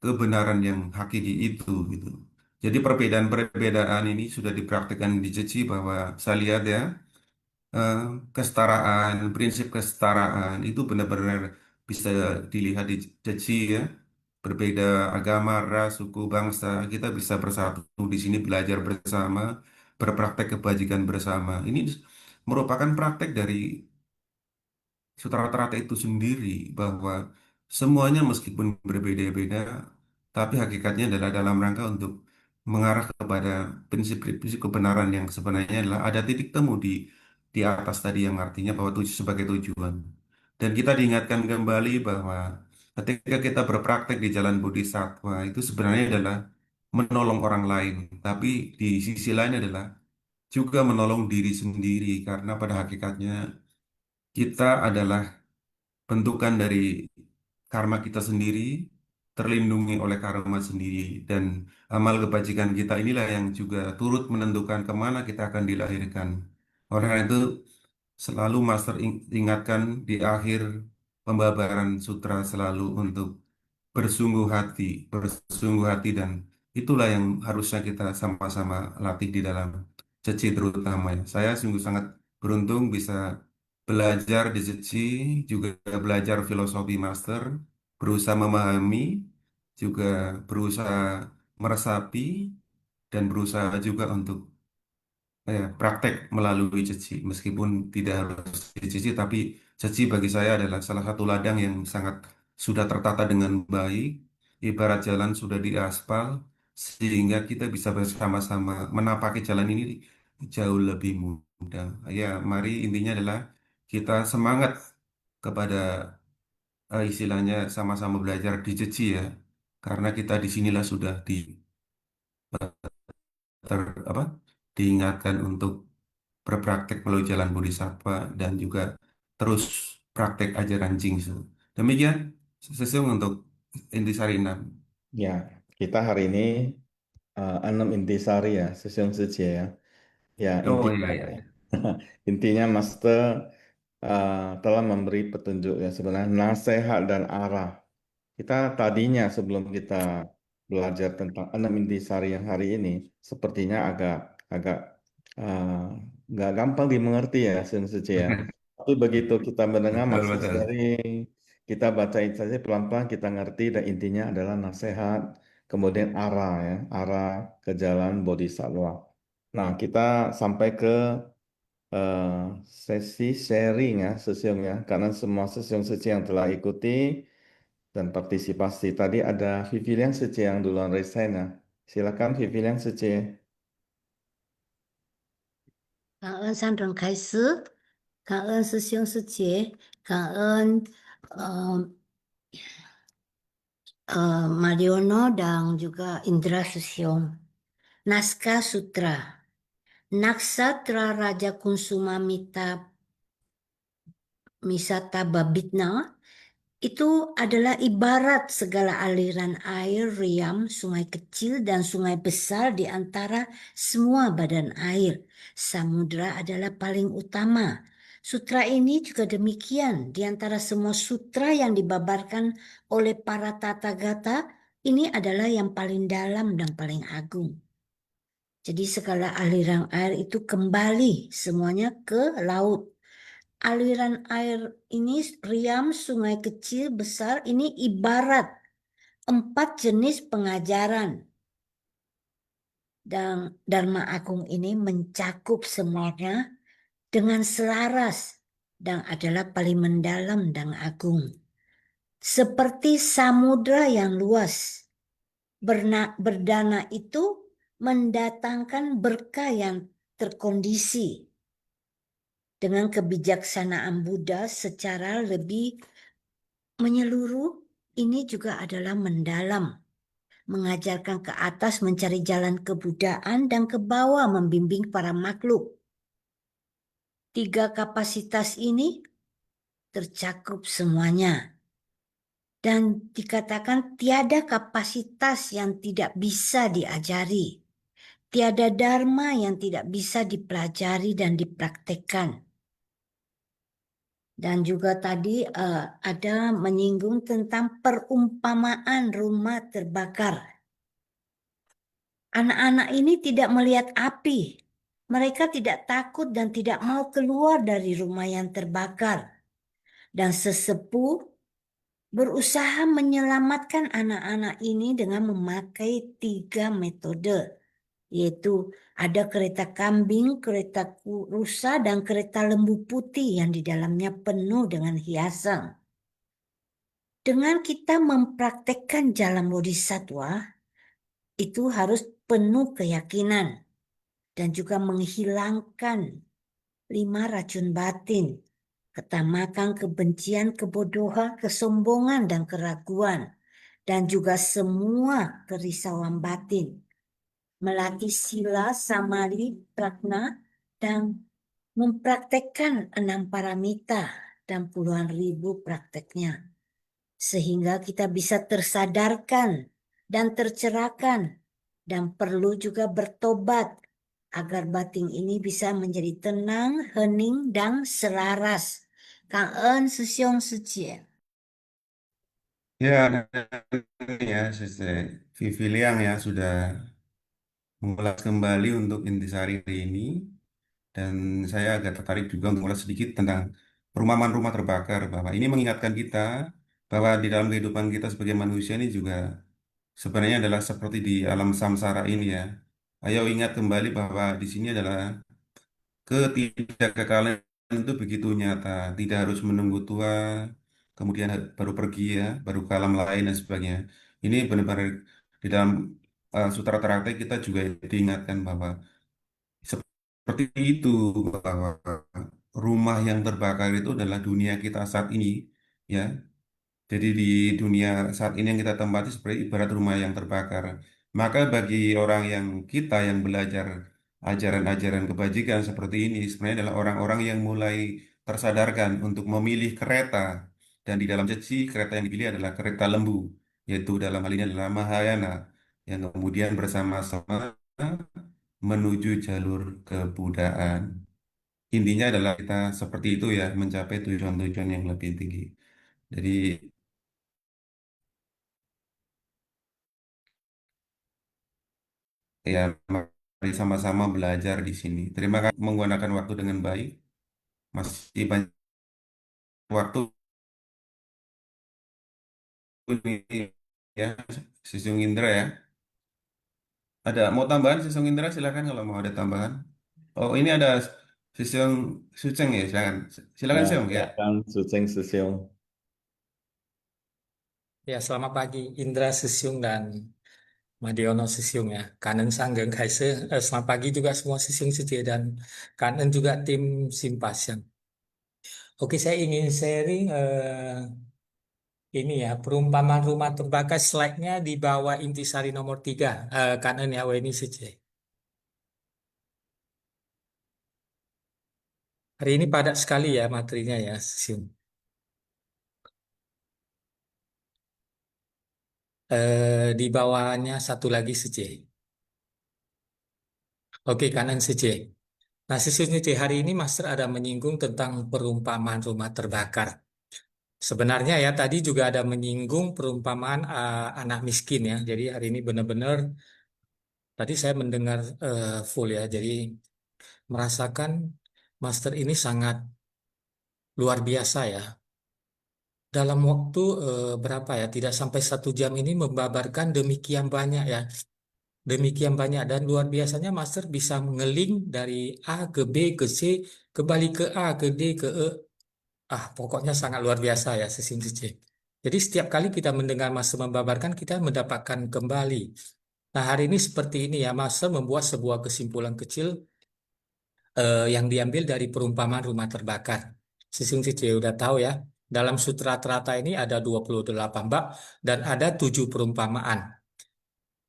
kebenaran yang hakiki itu gitu. Jadi perbedaan-perbedaan ini sudah dipraktikkan di Ceci bahwa saya lihat ya, eh, kesetaraan, prinsip kesetaraan itu benar-benar bisa dilihat di Ceci ya. Berbeda agama, ras, suku, bangsa, kita bisa bersatu di sini belajar bersama, berpraktek kebajikan bersama. Ini merupakan praktek dari Sutra-Trata itu sendiri bahwa semuanya meskipun berbeda-beda, tapi hakikatnya adalah dalam rangka untuk mengarah kepada prinsip-prinsip kebenaran yang sebenarnya adalah ada titik temu di atas tadi yang artinya bahwa tujuh sebagai tujuan. Dan kita diingatkan kembali bahwa ketika kita berpraktek di jalan Bodhisattva itu sebenarnya adalah menolong orang lain, tapi di sisi lain adalah juga menolong diri sendiri karena pada hakikatnya kita adalah bentukan dari karma kita sendiri, terlindungi oleh karma sendiri, dan amal kebajikan kita inilah yang juga turut menentukan kemana kita akan dilahirkan. Oleh karena itu, selalu Master ingatkan di akhir pembabaran sutra selalu untuk bersungguh hati dan itulah yang harusnya kita sama-sama latih di dalam ceci terutama ya. Saya sungguh sangat beruntung bisa belajar di ceci, juga belajar filosofi master, berusaha memahami, juga berusaha meresapi dan berusaha juga untuk praktek melalui ceci meskipun tidak harus ceci tapi ceci bagi saya adalah salah satu ladang yang sangat sudah tertata dengan baik, ibarat jalan sudah diaspal sehingga kita bisa bersama-sama menapaki jalan ini jauh lebih mudah. Ya, mari intinya adalah kita semangat kepada istilahnya sama-sama belajar di ceci ya, karena kita di sinilah sudah apa diingatkan untuk berpraktek melalui jalan bodhisattva dan juga terus praktek ajaran Jingsu. Demikian sesung untuk intisari 6. Ya, kita hari ini 6 intisari ya, Sesiung Seje ya. Ya, Oh intinya iya iya, iya. intinya Master telah memberi petunjuk ya sebenarnya nasihat dan arah. Kita tadinya sebelum kita belajar tentang 6 intisari yang hari ini, sepertinya agak agak uh, nggak gampang dimengerti ya, Sun Suci ya. Tapi begitu kita mendengar Betul maksud betul. dari kita bacain saja pelan-pelan kita ngerti dan intinya adalah nasihat, kemudian arah ya, arah ke jalan bodhisattva. Nah, kita sampai ke eh, sesi sharing ya, sesiung ya, karena semua sesiung sesi yang telah ikuti dan partisipasi. Tadi ada Vivilian Sece yang duluan resign ya. Silakan Vivilian Sece. 感恩师兄师姐，感恩师兄师姐，感恩Mariono dan juga Indra Susyom. Naskah Sutra. Naksatra Raja Kunsuma Misata Babitna itu adalah ibarat segala aliran air, riam, sungai kecil dan sungai besar di antara semua badan air. Samudra adalah paling utama. Sutra ini juga demikian. Di antara semua sutra yang dibabarkan oleh para Tathagata, ini adalah yang paling dalam dan paling agung. Jadi segala aliran air itu kembali semuanya ke laut. Aliran air ini, riam, sungai kecil, besar, ini ibarat 4 jenis pengajaran. Dan Dharma Agung ini mencakup semuanya dengan selaras dan adalah paling mendalam dan agung. Seperti samudra yang luas, berdana itu mendatangkan berkah yang terkondisi. Dengan kebijaksanaan Buddha secara lebih menyeluruh, ini juga adalah mendalam. Mengajarkan ke atas mencari jalan kebudayaan dan ke bawah membimbing para makhluk. 3 kapasitas ini tercakup semuanya. Dan dikatakan tiada kapasitas yang tidak bisa diajari. Tiada dharma yang tidak bisa dipelajari dan dipraktekkan. Dan juga tadi ada menyinggung tentang perumpamaan rumah terbakar. Anak-anak ini tidak melihat api. Mereka tidak takut dan tidak mau keluar dari rumah yang terbakar. Dan sesepuh berusaha menyelamatkan anak-anak ini dengan memakai 3 metode. Yaitu ada kereta kambing, kereta rusa, dan kereta lembu putih yang di dalamnya penuh dengan hiasan. Dengan kita mempraktekkan jalan bodhisattva, itu harus penuh keyakinan dan juga menghilangkan 5 racun batin, ketamakan, kebencian, kebodohan, kesombongan, dan keraguan, dan juga semua kerisauan batin. Melatih sila, samadhi, prajna, dan mempraktekkan 6 paramita dan puluhan ribu prakteknya. Sehingga kita bisa tersadarkan dan tercerahkan dan perlu juga bertobat agar batin ini bisa menjadi tenang, hening, dan selaras. Kang En Susyong Suci. Ya, ya, Vivi Liang ya sudah mengulas kembali untuk intisari hari ini dan saya agak tertarik juga untuk mengulas sedikit tentang perumpamaan rumah terbakar bahwa ini mengingatkan kita bahwa di dalam kehidupan kita sebagai manusia ini juga sebenarnya adalah seperti di alam samsara ini ya. Ayo ingat kembali bahwa di sini adalah ketidakkekalan itu begitu nyata, tidak harus menunggu tua, kemudian baru pergi ya, baru ke alam lain dan sebagainya. Ini benar-benar di dalam Sutra Teratai kita juga diingatkan bahwa seperti itu bahwa rumah yang terbakar itu adalah dunia kita saat ini ya. Jadi di dunia saat ini yang kita tempati seperti ibarat rumah yang terbakar. Maka bagi orang yang kita yang belajar ajaran-ajaran kebajikan seperti ini sebenarnya adalah orang-orang yang mulai tersadarkan untuk memilih kereta. Dan di dalam sesi kereta yang dipilih adalah kereta lembu, yaitu dalam hal ini adalah Mahayana, yang kemudian bersama-sama menuju jalur kebudayaan. Intinya adalah kita seperti itu ya, mencapai tujuan-tujuan yang lebih tinggi. Jadi ya mari sama-sama belajar di sini. Terima kasih menggunakan waktu dengan baik. Masih banyak waktu ini ya, Sisung Indra ya. Ada mau tambahan Sisung Indra silakan kalau mau ada tambahan. Oh ini ada Sisung Suceng ya silakan. Silakan Ya, Sung ya. silakan Suceng Susiung. Ya, selamat pagi Indra Sisyung dan Madiono Sisyung ya. Kanen Sanggeng Kaise. Selamat pagi juga semua Sisyung Setia dan Kanen juga tim Simpasian. Oke, saya ingin sharing ini ya, perumpamaan rumah terbakar slide-nya di bawah intisari nomor 3. Kanen ya, ini Setia. Hari ini padat sekali ya materinya ya, Sisyung. Di bawahnya satu lagi Setia. Oke, Kanen Setia. Nah, Setia, hari ini Master ada menyinggung tentang perumpamaan rumah terbakar. Sebenarnya ya tadi juga ada menyinggung perumpamaan anak miskin ya. Jadi hari ini benar-benar tadi saya mendengar full ya. Jadi merasakan Master ini sangat luar biasa ya. Dalam waktu berapa ya? Tidak sampai 1 jam ini membabarkan demikian banyak ya. Demikian banyak dan luar biasanya Master bisa ngeling dari A ke B ke C, kembali ke A ke D ke E. Pokoknya sangat luar biasa ya Sisin C. Jadi setiap kali kita mendengar Master membabarkan, kita mendapatkan kembali. Nah hari ini seperti ini ya, Master membuat sebuah kesimpulan kecil yang diambil dari perumpamaan rumah terbakar. Sisin C udah tahu ya, dalam Sutra Trata ini ada 28 bab dan ada 7 perumpamaan.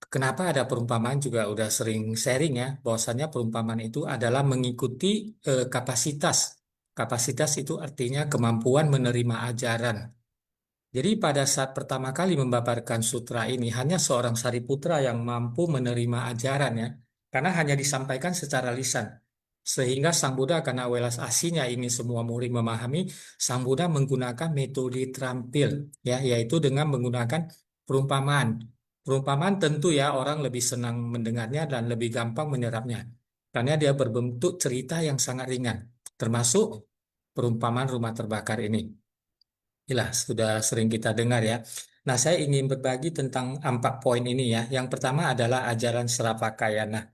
Kenapa ada perumpamaan juga udah sering sharing ya, bahwasannya perumpamaan itu adalah mengikuti kapasitas. Kapasitas itu artinya kemampuan menerima ajaran. Jadi pada saat pertama kali membabarkan sutra ini hanya seorang Sariputra yang mampu menerima ajaran ya, karena hanya disampaikan secara lisan. Sehingga Sang Buddha karena welas asihnya ingin semua murid memahami, Sang Buddha menggunakan metode terampil ya, yaitu dengan menggunakan perumpamaan. Perumpamaan tentu ya orang lebih senang mendengarnya dan lebih gampang menyerapnya. Karena dia berbentuk cerita yang sangat ringan, termasuk perumpamaan rumah terbakar ini. Inilah sudah sering kita dengar ya. Nah, saya ingin berbagi tentang 4 poin ini ya. Yang pertama adalah ajaran Sravakayana.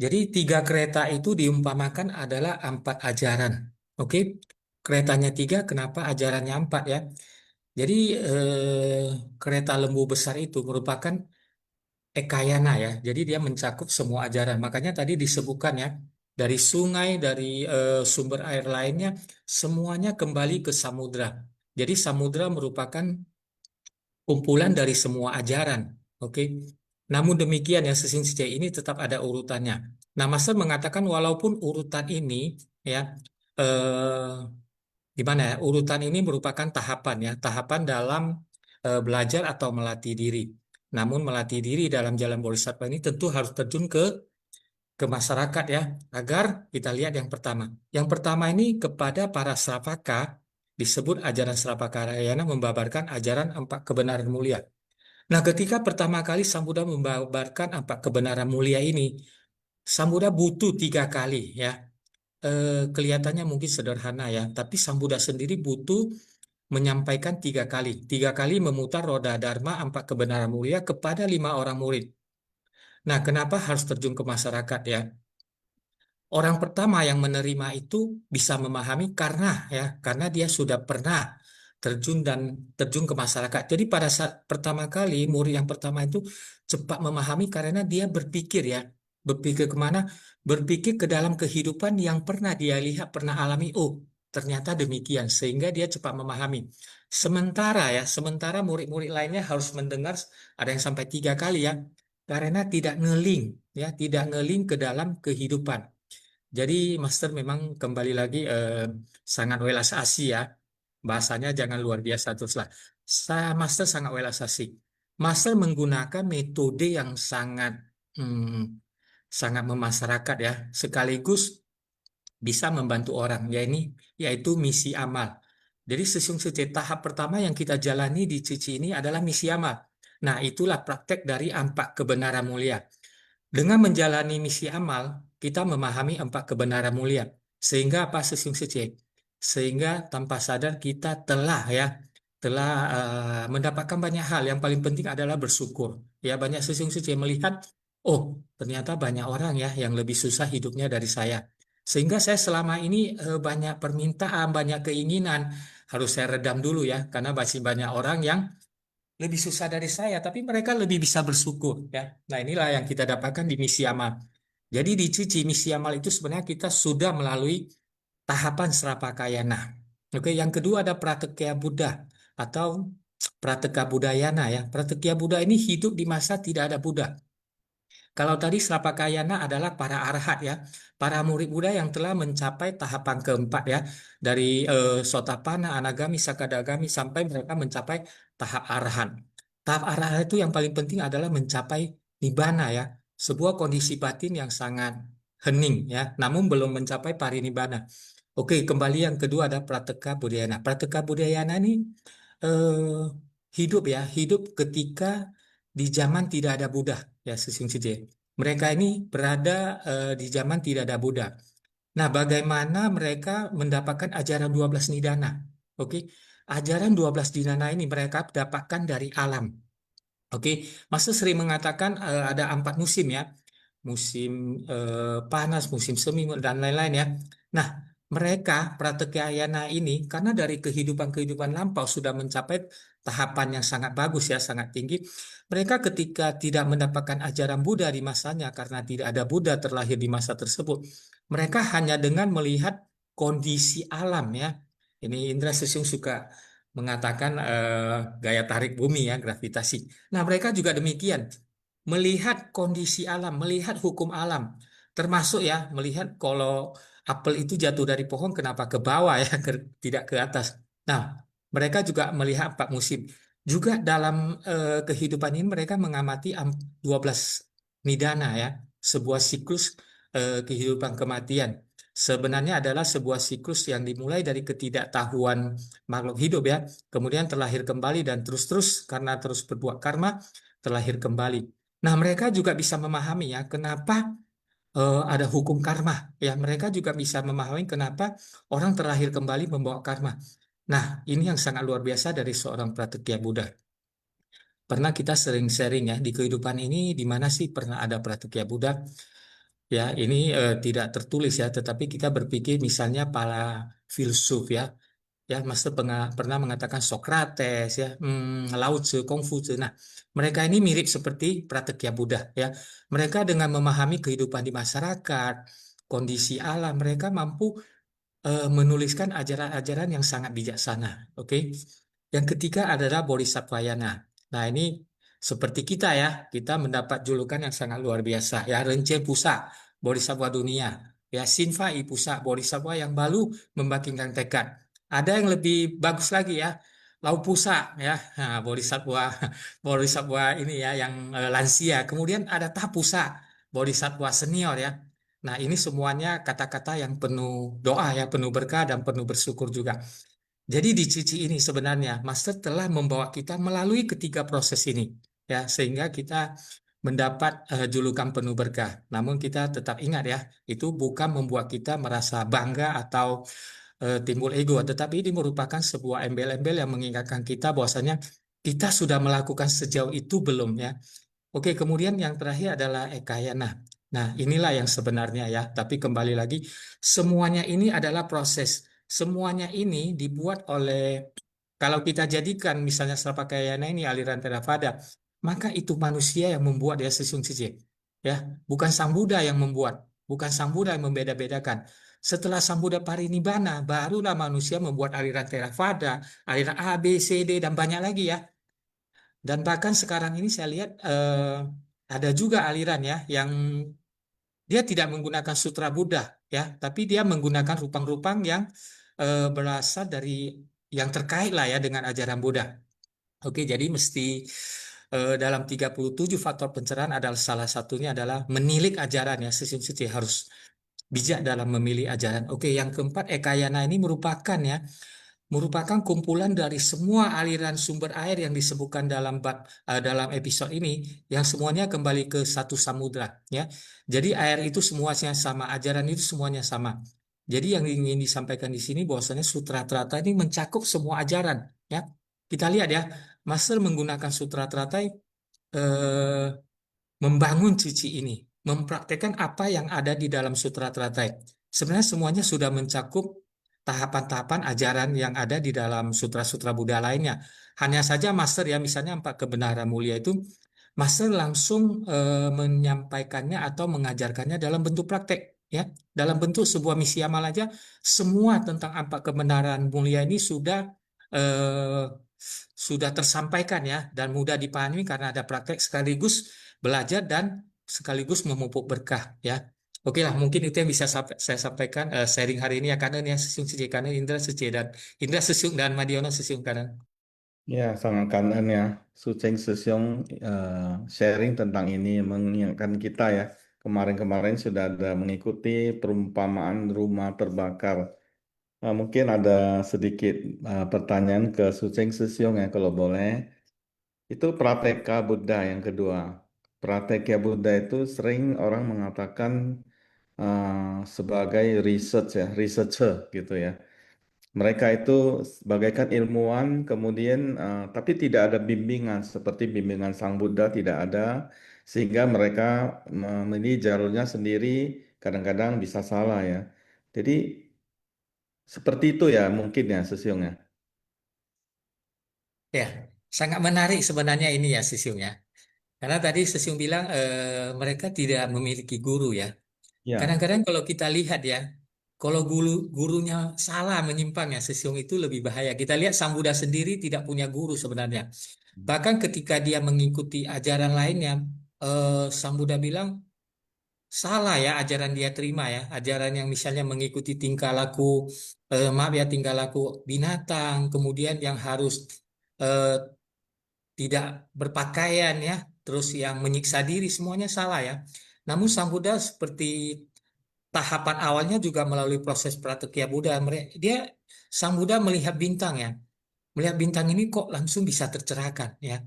Jadi 3 kereta itu diumpamakan adalah 4 ajaran. Oke, keretanya 3, kenapa ajarannya 4 ya? Jadi kereta lembu besar itu merupakan Ekayana ya. Jadi dia mencakup semua ajaran. Makanya tadi disebutkan ya, dari sungai, dari sumber air lainnya, semuanya kembali ke samudra. Jadi samudra merupakan kumpulan dari semua ajaran. Oke. Namun demikian ya Sesing C ini tetap ada urutannya. Nah, Master mengatakan walaupun urutan ini ya gimana ya? Urutan ini merupakan tahapan ya, tahapan dalam belajar atau melatih diri. Namun melatih diri dalam jalan bodhisattva ini tentu harus terjun ke masyarakat ya, agar kita lihat yang pertama. Yang pertama ini kepada para Sravaka disebut ajaran Sravakarayana membabarkan ajaran 4 kebenaran mulia. Nah, ketika pertama kali Sang Buddha membabarkan 4 kebenaran mulia ini, Sang Buddha butuh 3 kali ya. Kelihatannya mungkin sederhana ya, tapi Sang Buddha sendiri butuh menyampaikan 3 kali. 3 kali memutar roda Dharma 4 kebenaran mulia kepada 5 orang murid. Nah, kenapa harus terjun ke masyarakat ya? Orang pertama yang menerima itu bisa memahami karena dia sudah pernah terjun ke masyarakat. Jadi pada saat pertama kali murid yang pertama itu cepat memahami karena dia berpikir ya, berpikir kemana? Berpikir ke dalam kehidupan yang pernah dia lihat, pernah alami. Oh, ternyata demikian, sehingga dia cepat memahami. Sementara murid-murid lainnya harus mendengar ada yang sampai 3 kali ya. karena tidak ngeling, ya, tidak ngeling ke dalam kehidupan. Jadi Master memang kembali lagi sangat welas asih ya. Bahasanya jangan luar biasa terus lah. Master sangat welas asih. Master menggunakan metode yang sangat sangat memasyarakat ya, sekaligus bisa membantu orang, yaitu misi amal. Jadi sesungguhnya tahap pertama yang kita jalani di Cici ini adalah misi amal. Nah, itulah praktek dari 4 kebenaran mulia. Dengan menjalani misi amal, kita memahami 4 kebenaran mulia. Sehingga apa sesungguhnya? Sehingga tanpa sadar kita telah mendapatkan banyak hal. Yang paling penting adalah bersyukur. Ya, banyak sesungguhnya melihat, oh, ternyata banyak orang ya yang lebih susah hidupnya dari saya. Sehingga saya selama ini banyak permintaan, banyak keinginan harus saya redam dulu ya, karena masih banyak orang yang lebih susah dari saya, tapi mereka lebih bisa bersyukur ya. Nah, inilah yang kita dapatkan di misi amal. Jadi di Cici misi amal itu sebenarnya kita sudah melalui tahapan Srapakayana. Oke, yang kedua ada Pratekya Buddha atau Prateka Budayana ya. Pratekya Buddha ini hidup di masa tidak ada Buddha. Kalau tadi Srapakayana adalah para arhat ya, para murid Buddha yang telah mencapai tahapan keempat ya, dari Sotapana, Anagami, Sakadagami sampai mereka mencapai tahap arhan. Tahap arhan itu yang paling penting adalah mencapai nibbana ya, sebuah kondisi batin yang sangat hening ya, namun belum mencapai parinibbana. Oke, kembali yang kedua ada Prateka Budayana. Prateka Budayana ini eh, hidup ketika di zaman tidak ada Buddha ya sesungguhnya. Mereka ini berada di zaman tidak ada Buddha. Nah, bagaimana mereka mendapatkan ajaran 12 nidana? Oke. Ajaran 12 nidana ini mereka dapatkan dari alam. Oke. Maksud sering mengatakan ada 4 musim ya. Musim panas, musim semi, dan lain-lain ya. Nah, mereka Pratyekayana ini karena dari kehidupan-kehidupan lampau sudah mencapai tahapan yang sangat bagus ya, sangat tinggi. Mereka ketika tidak mendapatkan ajaran Buddha di masanya karena tidak ada Buddha terlahir di masa tersebut, mereka hanya dengan melihat kondisi alam ya. Ini Indra Sesung suka mengatakan gaya tarik bumi ya, gravitasi. Nah, mereka juga demikian melihat kondisi alam, melihat hukum alam, termasuk ya melihat kalau apel itu jatuh dari pohon kenapa ke bawah ya, tidak ke atas. Nah, mereka juga melihat 4 musim. Juga dalam kehidupan ini mereka mengamati 12 nidana ya, sebuah siklus kehidupan kematian. Sebenarnya adalah sebuah siklus yang dimulai dari ketidaktahuan makhluk hidup ya, kemudian terlahir kembali dan terus-terus karena terus berbuat karma terlahir kembali. Nah, mereka juga bisa memahami ya kenapa ada hukum karma. Ya, mereka juga bisa memahami kenapa orang terlahir kembali membawa karma. Nah, ini yang sangat luar biasa dari seorang Pratyekya Buddha. Pernah kita sering sharing ya di kehidupan ini di mana sih pernah ada Pratyekya Buddha? Ya, ini tidak tertulis ya, tetapi kita berpikir misalnya para filsuf ya. Ya, Master pernah mengatakan Socrates ya, Lao Tzu, Kongfucu. Nah, mereka ini mirip seperti Pratyekya Buddha ya. Mereka dengan memahami kehidupan di masyarakat, kondisi alam, mereka mampu menuliskan ajaran-ajaran yang sangat bijaksana. Oke. Yang ketiga adalah Bodhisattvayana. Nah, ini seperti kita ya, kita mendapat julukan yang sangat luar biasa ya, Rencen Pusa, Bodhisattva dunia. Ya, Sinfa Pusa, Bodhisattva yang baru membangkitkan tekad. Ada yang lebih bagus lagi ya, Lau Pusa ya, nah, Bodhisattva Bodhisattva ini ya yang lansia. Kemudian ada Tapusa, Bodhisattva senior ya. Nah, ini semuanya kata-kata yang penuh doa ya, penuh berkah dan penuh bersyukur juga. Jadi di Cici ini sebenarnya Master telah membawa kita melalui ketiga proses ini ya, sehingga kita mendapat julukan penuh berkah. Namun kita tetap ingat ya, itu bukan membuat kita merasa bangga atau timbul ego, tetapi ini merupakan sebuah embel-embel yang mengingatkan kita bahwasanya kita sudah melakukan sejauh itu belum ya. Oke, kemudian yang terakhir adalah ekayana. Nah, inilah yang sebenarnya ya, tapi kembali lagi, semuanya ini adalah proses. Semuanya ini dibuat oleh, kalau kita jadikan misalnya Srapakayana ini aliran Theravada, maka itu manusia yang membuat ya sesungguhnya. Ya, bukan Sang Buddha yang membuat, bukan Sang Buddha yang membeda-bedakan. Setelah Sang Buddha parinibbana, barulah manusia membuat aliran Theravada, aliran A, B, C, D, dan banyak lagi ya. Dan bahkan sekarang ini saya lihat ada juga aliran ya yang dia tidak menggunakan sutra Buddha ya, tapi dia menggunakan rupang-rupang yang berasal dari yang terkait lah ya dengan ajaran Buddha. Oke, jadi mesti dalam 37 faktor pencerahan adalah salah satunya adalah menilik ajaran ya, suci harus bijak dalam memilih ajaran. Oke, yang keempat Ekayana ini merupakan kumpulan dari semua aliran sumber air yang disebutkan dalam episode ini yang semuanya kembali ke satu samudra ya. Jadi air itu semuanya sama, ajaran itu semuanya sama. Jadi yang ingin disampaikan di sini bahwasanya Sutra Trata ini mencakup semua ajaran ya. Kita lihat ya, Master menggunakan Sutra Trata eh, membangun cici ini, mempraktekkan apa yang ada di dalam Sutra Tratai. Sebenarnya semuanya sudah mencakup tahapan-tahapan ajaran yang ada di dalam sutra-sutra Buddha lainnya. Hanya saja Master ya, misalnya empat kebenaran mulia itu, Master langsung menyampaikannya atau mengajarkannya dalam bentuk praktek. Ya, dalam bentuk sebuah misi amal aja, semua tentang empat kebenaran mulia ini eh, sudah tersampaikan ya dan mudah dipahami karena ada praktek sekaligus belajar dan sekaligus memupuk berkah ya. Oke lah, mungkin itu yang bisa saya sampaikan sharing hari ini ya kanan ya Sesiung Suci kanan Indra Suci dan Indra Sesiung dan Madiono Sesiung kanan. Ya, sangat kanan ya. Suceng Sesyong sharing tentang ini mengingatkan kita ya. Kemarin-kemarin sudah ada mengikuti perumpamaan rumah terbakar. Mungkin ada sedikit pertanyaan ke Suceng Sesyong ya kalau boleh. Itu Prateka Buddha yang kedua. Prateka Buddha itu sering orang mengatakan sebagai research ya, researcher gitu ya. Mereka itu bagaikan ilmuwan, kemudian tapi tidak ada bimbingan seperti bimbingan Sang Buddha tidak ada, sehingga mereka memilih jalurnya sendiri, kadang-kadang bisa salah ya. Jadi seperti itu ya mungkin ya Sesiung ya. Ya, sangat menarik sebenarnya ini ya Sesiung ya. Karena tadi Sesiung bilang mereka tidak memiliki guru ya. Ya, Kadang-kadang kalau kita lihat ya, kalau gurunya salah menyimpang ya, Sesiung itu lebih bahaya. Kita lihat Sang Buddha sendiri tidak punya guru sebenarnya. Bahkan ketika dia mengikuti ajaran lainnya, Sang Buddha bilang salah ya ajaran dia terima ya. Ajaran yang misalnya mengikuti tingkah laku, maaf ya tingkah laku binatang, kemudian yang harus eh, tidak berpakaian ya, terus yang menyiksa diri semuanya salah ya. Namun Sang Buddha seperti tahapan awalnya juga melalui proses pratekya Buddha. Dia Sang Buddha melihat bintang ya. Melihat bintang ini kok langsung bisa tercerahkan ya.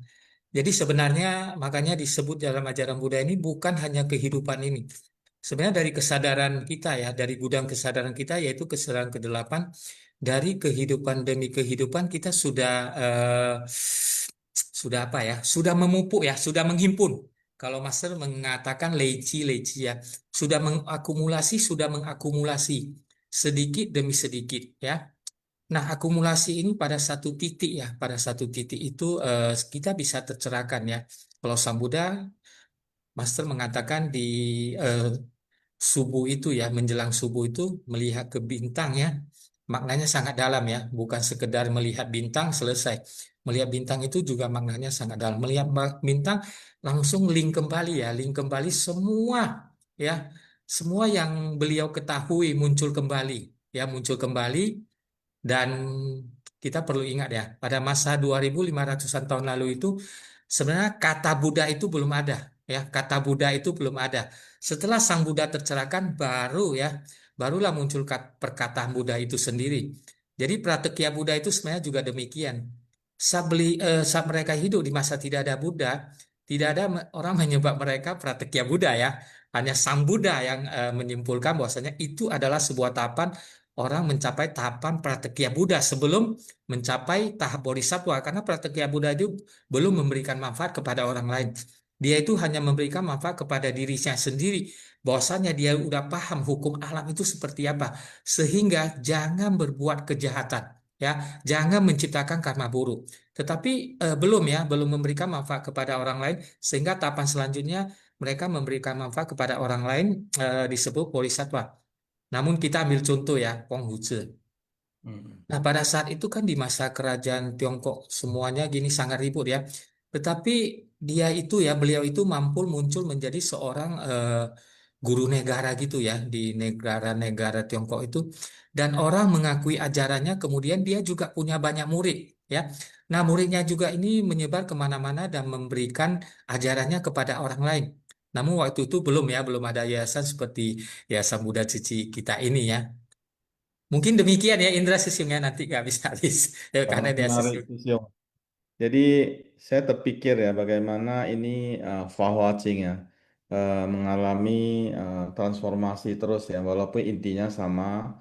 Jadi sebenarnya makanya disebut dalam ajaran Buddha ini bukan hanya kehidupan ini. Sebenarnya dari kesadaran kita ya, dari gudang kesadaran kita yaitu kesadaran kedelapan, dari kehidupan demi kehidupan kita sudah apa ya? Sudah memupuk ya, sudah menghimpun. Kalau Master mengatakan leci-leci ya, sudah mengakumulasi sedikit demi sedikit ya. Nah, akumulasi ini pada satu titik ya, pada satu titik itu kita bisa tercerahkan ya. Kalau Sang Buddha, Master mengatakan di eh, subuh itu ya, menjelang subuh itu melihat ke bintang ya, maknanya sangat dalam ya, bukan sekedar melihat bintang selesai. Melihat bintang itu juga maknanya sangat dalam. Melihat bintang langsung link kembali ya, link kembali semua ya, semua yang beliau ketahui muncul kembali ya, muncul kembali dan kita perlu ingat ya, pada masa 2500-an tahun lalu itu sebenarnya kata Buddha itu belum ada ya, kata Buddha itu belum ada. Setelah Sang Buddha tercerahkan baru ya, barulah muncul perkataan Buddha itu sendiri. Jadi pratekya Buddha itu sebenarnya juga demikian. Saat mereka hidup di masa tidak ada Buddha, tidak ada orang menyebut mereka pratekya Buddha ya. Hanya Sang Buddha yang menyimpulkan bahwasanya itu adalah sebuah tahapan orang mencapai tahapan pratekya Buddha sebelum mencapai tahap bodhisattva karena pratekya Buddha itu belum memberikan manfaat kepada orang lain. Dia itu hanya memberikan manfaat kepada dirinya sendiri. Bahwasanya dia udah paham hukum alam itu seperti apa. Sehingga jangan berbuat kejahatan. Ya, jangan menciptakan karma buruk. Tetapi belum ya, belum memberikan manfaat kepada orang lain. Sehingga tahapan selanjutnya mereka memberikan manfaat kepada orang lain disebut bodhisattva. Namun kita ambil contoh ya, Konghucu. Hmm. Nah, pada saat itu kan di masa kerajaan Tiongkok semuanya gini sangat ribut ya. Tetapi beliau itu mampu muncul menjadi seorang guru negara gitu ya di negara-negara Tiongkok itu, dan orang mengakui ajarannya. Kemudian dia juga punya banyak murid ya. Nah, muridnya juga ini menyebar kemana-mana dan memberikan ajarannya kepada orang lain. Namun waktu itu belum ada yayasan seperti Yayasan Buddha Cici kita ini ya. Mungkin demikian ya Indra sesiumnya, nanti nggak habis-habis ya, karena Sangat dia menarik, sesium. Sisyong. Jadi saya terpikir ya bagaimana ini Fahua Ching ya mengalami transformasi terus ya walaupun intinya sama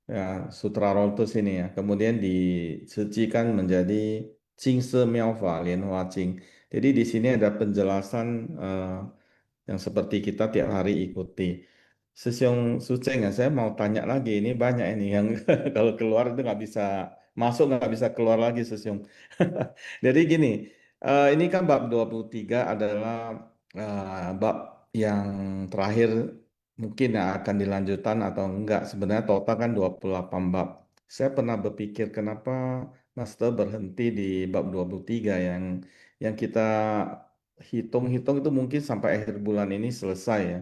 ya Sutra Lotus ini ya. Kemudian disucikan menjadi Qing Se Miao Fa Lian Hua Qing. Jadi di sini ada penjelasan yang seperti kita tiap hari ikuti. Sesiong Suceng ya, saya mau tanya lagi. Ini banyak ini yang kalau keluar itu nggak bisa masuk, nggak bisa keluar lagi Sesiong. Jadi gini, ini kan bab 23 adalah bab yang terakhir mungkin yang akan dilanjutkan atau enggak. Sebenarnya total kan 28 bab. Saya pernah berpikir kenapa Master berhenti di bab 23 yang kita hitung-hitung itu mungkin sampai akhir bulan ini selesai ya.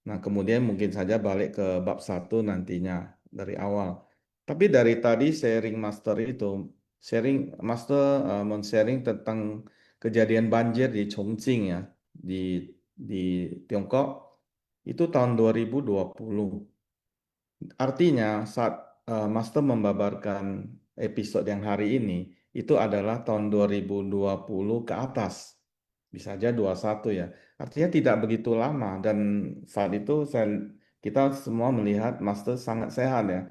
Nah, kemudian mungkin saja balik ke bab 1 nantinya dari awal. Tapi dari tadi sharing Master itu, sharing Master men-sharing tentang kejadian banjir di Chongqing ya, di di Tiongkok itu tahun 2020. Artinya saat Master membabarkan episode yang hari ini itu adalah tahun 2020 ke atas. Bisa aja 21 ya. Artinya tidak begitu lama dan saat itu kita semua melihat Master sangat sehat ya.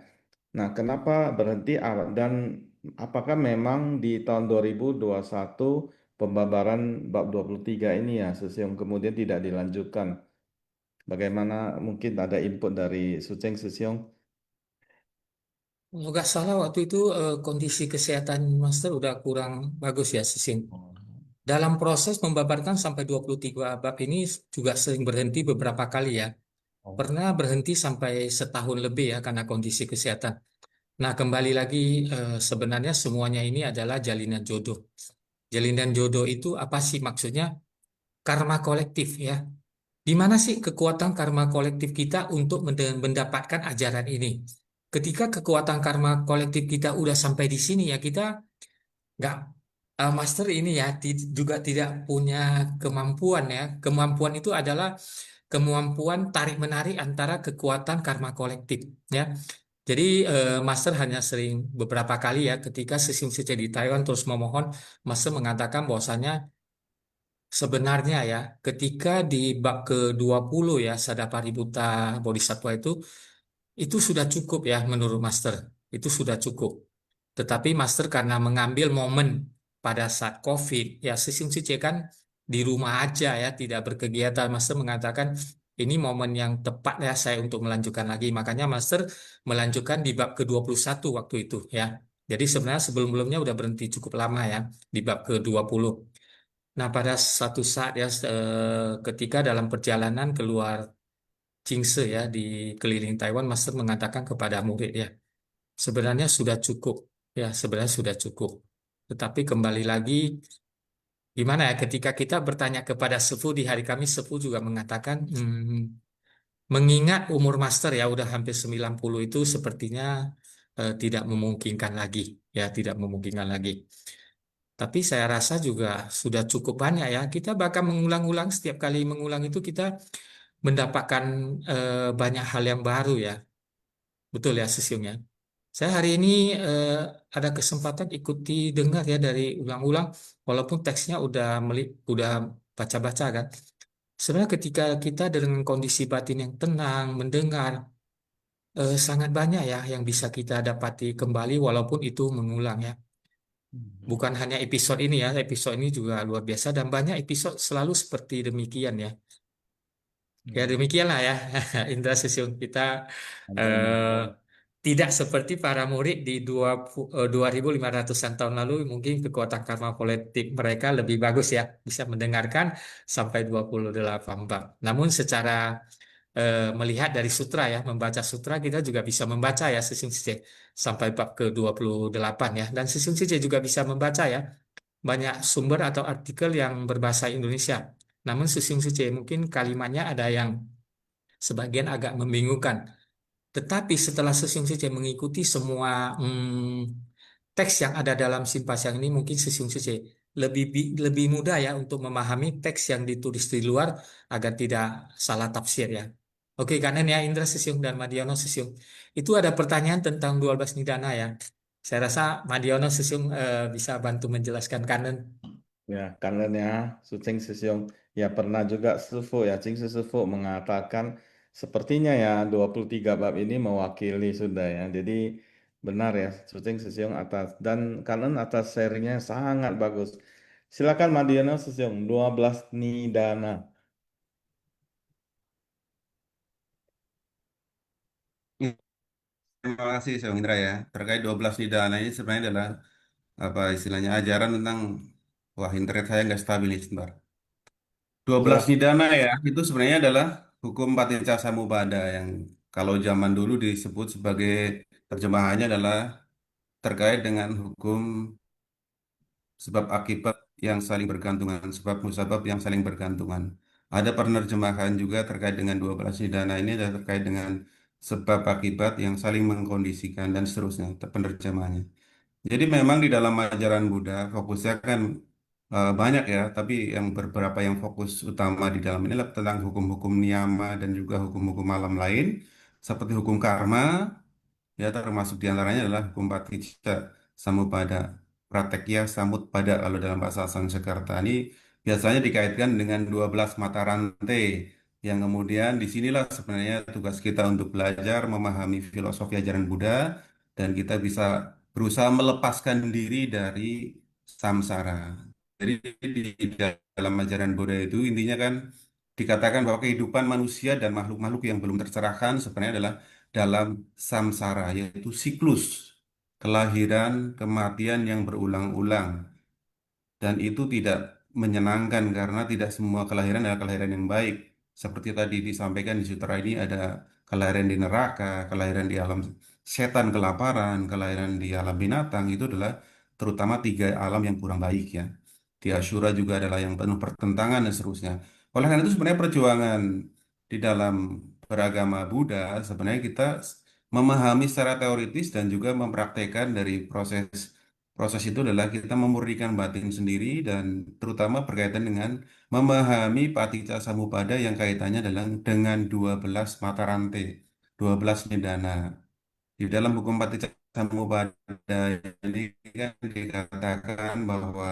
Nah, kenapa berhenti dan apakah memang di tahun 2021 pembabaran bab 23 ini ya yang kemudian tidak dilanjutkan? Bagaimana mungkin ada input dari Suceng Susiong? Kalau nggak salah waktu itu kondisi kesehatan Master udah kurang bagus ya Sisin. Dalam proses membabarkan sampai 23 bab ini juga sering berhenti beberapa kali ya. Pernah berhenti sampai setahun lebih ya karena kondisi kesehatan. Nah, kembali lagi sebenarnya semuanya ini adalah jalinan jodoh. Jalinan jodoh itu apa sih maksudnya? Karma kolektif ya. Di mana sih kekuatan karma kolektif kita untuk mendapatkan ajaran ini? Ketika kekuatan karma kolektif kita udah sampai di sini ya, kita nggak master ini ya juga tidak punya kemampuan ya. Kemampuan itu adalah kemampuan tarik menarik antara kekuatan karma kolektif ya. Jadi master hanya sering beberapa kali ya ketika Sisim Sice di Taiwan terus memohon, master mengatakan bahwasanya sebenarnya ya, ketika di bab ke-20 ya, Sadapaributta Bodhisattva itu sudah cukup ya menurut Master. Itu sudah cukup. Tetapi Master karena mengambil momen pada saat COVID, ya Sisim Sice kan di rumah aja ya, tidak berkegiatan. Master mengatakan ini momen yang tepat ya saya untuk melanjutkan lagi. Makanya Master melanjutkan di bab ke-21 waktu itu ya. Jadi sebenarnya sebelum-sebelumnya udah berhenti cukup lama ya di bab ke-20. Nah, pada satu saat ya ketika dalam perjalanan keluar Jingse ya di keliling Taiwan, Master mengatakan kepada murid ya, sebenarnya sudah cukup ya, sebenarnya sudah cukup. Tetapi kembali lagi gimana ya ketika kita bertanya kepada sepuh di hari Kamis, sepuh juga mengatakan mengingat umur Master ya udah hampir 90 itu sepertinya tidak memungkinkan lagi ya, tidak memungkinkan lagi. Tapi saya rasa juga sudah cukup banyak ya. Kita bahkan mengulang-ulang, setiap kali mengulang itu kita mendapatkan banyak hal yang baru ya. Betul ya sesiumnya. Saya hari ini eh, ada kesempatan ikuti dengar ya dari ulang-ulang, walaupun teksnya udah baca-baca kan. Sebenarnya ketika kita dengan kondisi batin yang tenang, mendengar, sangat banyak ya yang bisa kita dapati kembali walaupun itu mengulang ya. Bukan hanya episode ini ya, episode ini juga luar biasa dan banyak episode selalu seperti demikian ya. Ya demikianlah ya, Indra Sesium kita eh, tidak seperti para murid di 2500-an tahun lalu, mungkin kekuatan karma politik mereka lebih bagus ya, bisa mendengarkan sampai 28 bab. Namun secara melihat dari sutra ya, membaca sutra kita juga bisa membaca ya Sesium Sice sampai bab ke-28 ya, dan Sesium Sice juga bisa membaca ya banyak sumber atau artikel yang berbahasa Indonesia. Namun Susiung Suce mungkin kalimatnya ada yang sebagian agak membingungkan. Tetapi setelah Susiung Suce mengikuti semua teks yang ada dalam Simpasiang ini, mungkin Susiung Suce lebih mudah ya untuk memahami teks yang ditulis di luar agar tidak salah tafsir ya. Oke, kanan ya Indra Susiung dan Madiono Susiung. Itu ada pertanyaan tentang 12 nidana ya. Saya rasa Madiono Susiung bisa bantu menjelaskan kanan. Ya, kangennya Sucing Sisiong ya pernah juga Sufu ya, Cing Sufu mengatakan sepertinya ya 23 bab ini mewakili sudah ya. Jadi benar ya Sucing Sisiong atas dan kanan atas serinya sangat bagus. Silakan Madiono Sisiong 12 Nidana. Terima kasih, Bang Indra ya. Terkait 12 nidana ini sebenarnya adalah apa istilahnya ajaran tentang wah internet saya nggak stabil nih sebentar. 12 Jelas. nidana ya, itu sebenarnya adalah hukum paticca samuppada yang kalau zaman dulu disebut sebagai terjemahannya adalah terkait dengan hukum sebab akibat yang saling bergantungan, sebab musabab yang saling bergantungan. Ada penerjemahan juga terkait dengan 12 nidana ini adalah terkait dengan sebab akibat yang saling mengkondisikan dan seterusnya penerjemahannya. Jadi memang di dalam ajaran Buddha fokusnya kan banyak ya, tapi yang beberapa yang fokus utama di dalam ini adalah tentang hukum-hukum niyama dan juga hukum-hukum alam lain seperti hukum karma, ya termasuk diantaranya adalah hukum paticca samuppada, pratekya samutpada kalau dalam bahasa Sanskerta ini biasanya dikaitkan dengan 12 mata rantai yang kemudian disinilah sebenarnya tugas kita untuk belajar memahami filosofi ajaran Buddha dan kita bisa berusaha melepaskan diri dari samsara. Jadi di dalam ajaran Buddha itu intinya kan dikatakan bahwa kehidupan manusia dan makhluk-makhluk yang belum tercerahkan sebenarnya adalah dalam samsara, yaitu siklus kelahiran, kematian yang berulang-ulang. Dan itu tidak menyenangkan karena tidak semua kelahiran adalah kelahiran yang baik. Seperti tadi disampaikan di sutra ini ada kelahiran di neraka, kelahiran di alam setan kelaparan, kelahiran di alam binatang, itu adalah terutama tiga alam yang kurang baik ya. Di Asyura juga adalah yang penuh pertentangan dan seterusnya. Oleh karena itu sebenarnya perjuangan di dalam beragama Buddha sebenarnya kita memahami secara teoritis dan juga mempraktekkan dari proses proses itu adalah kita memurnikan batin sendiri dan terutama berkaitan dengan memahami paticca samuppada yang kaitannya adalah dengan 12 mata rantai, 12 nidana. Di dalam hukum paticca samuppada ini kan dikatakan bahwa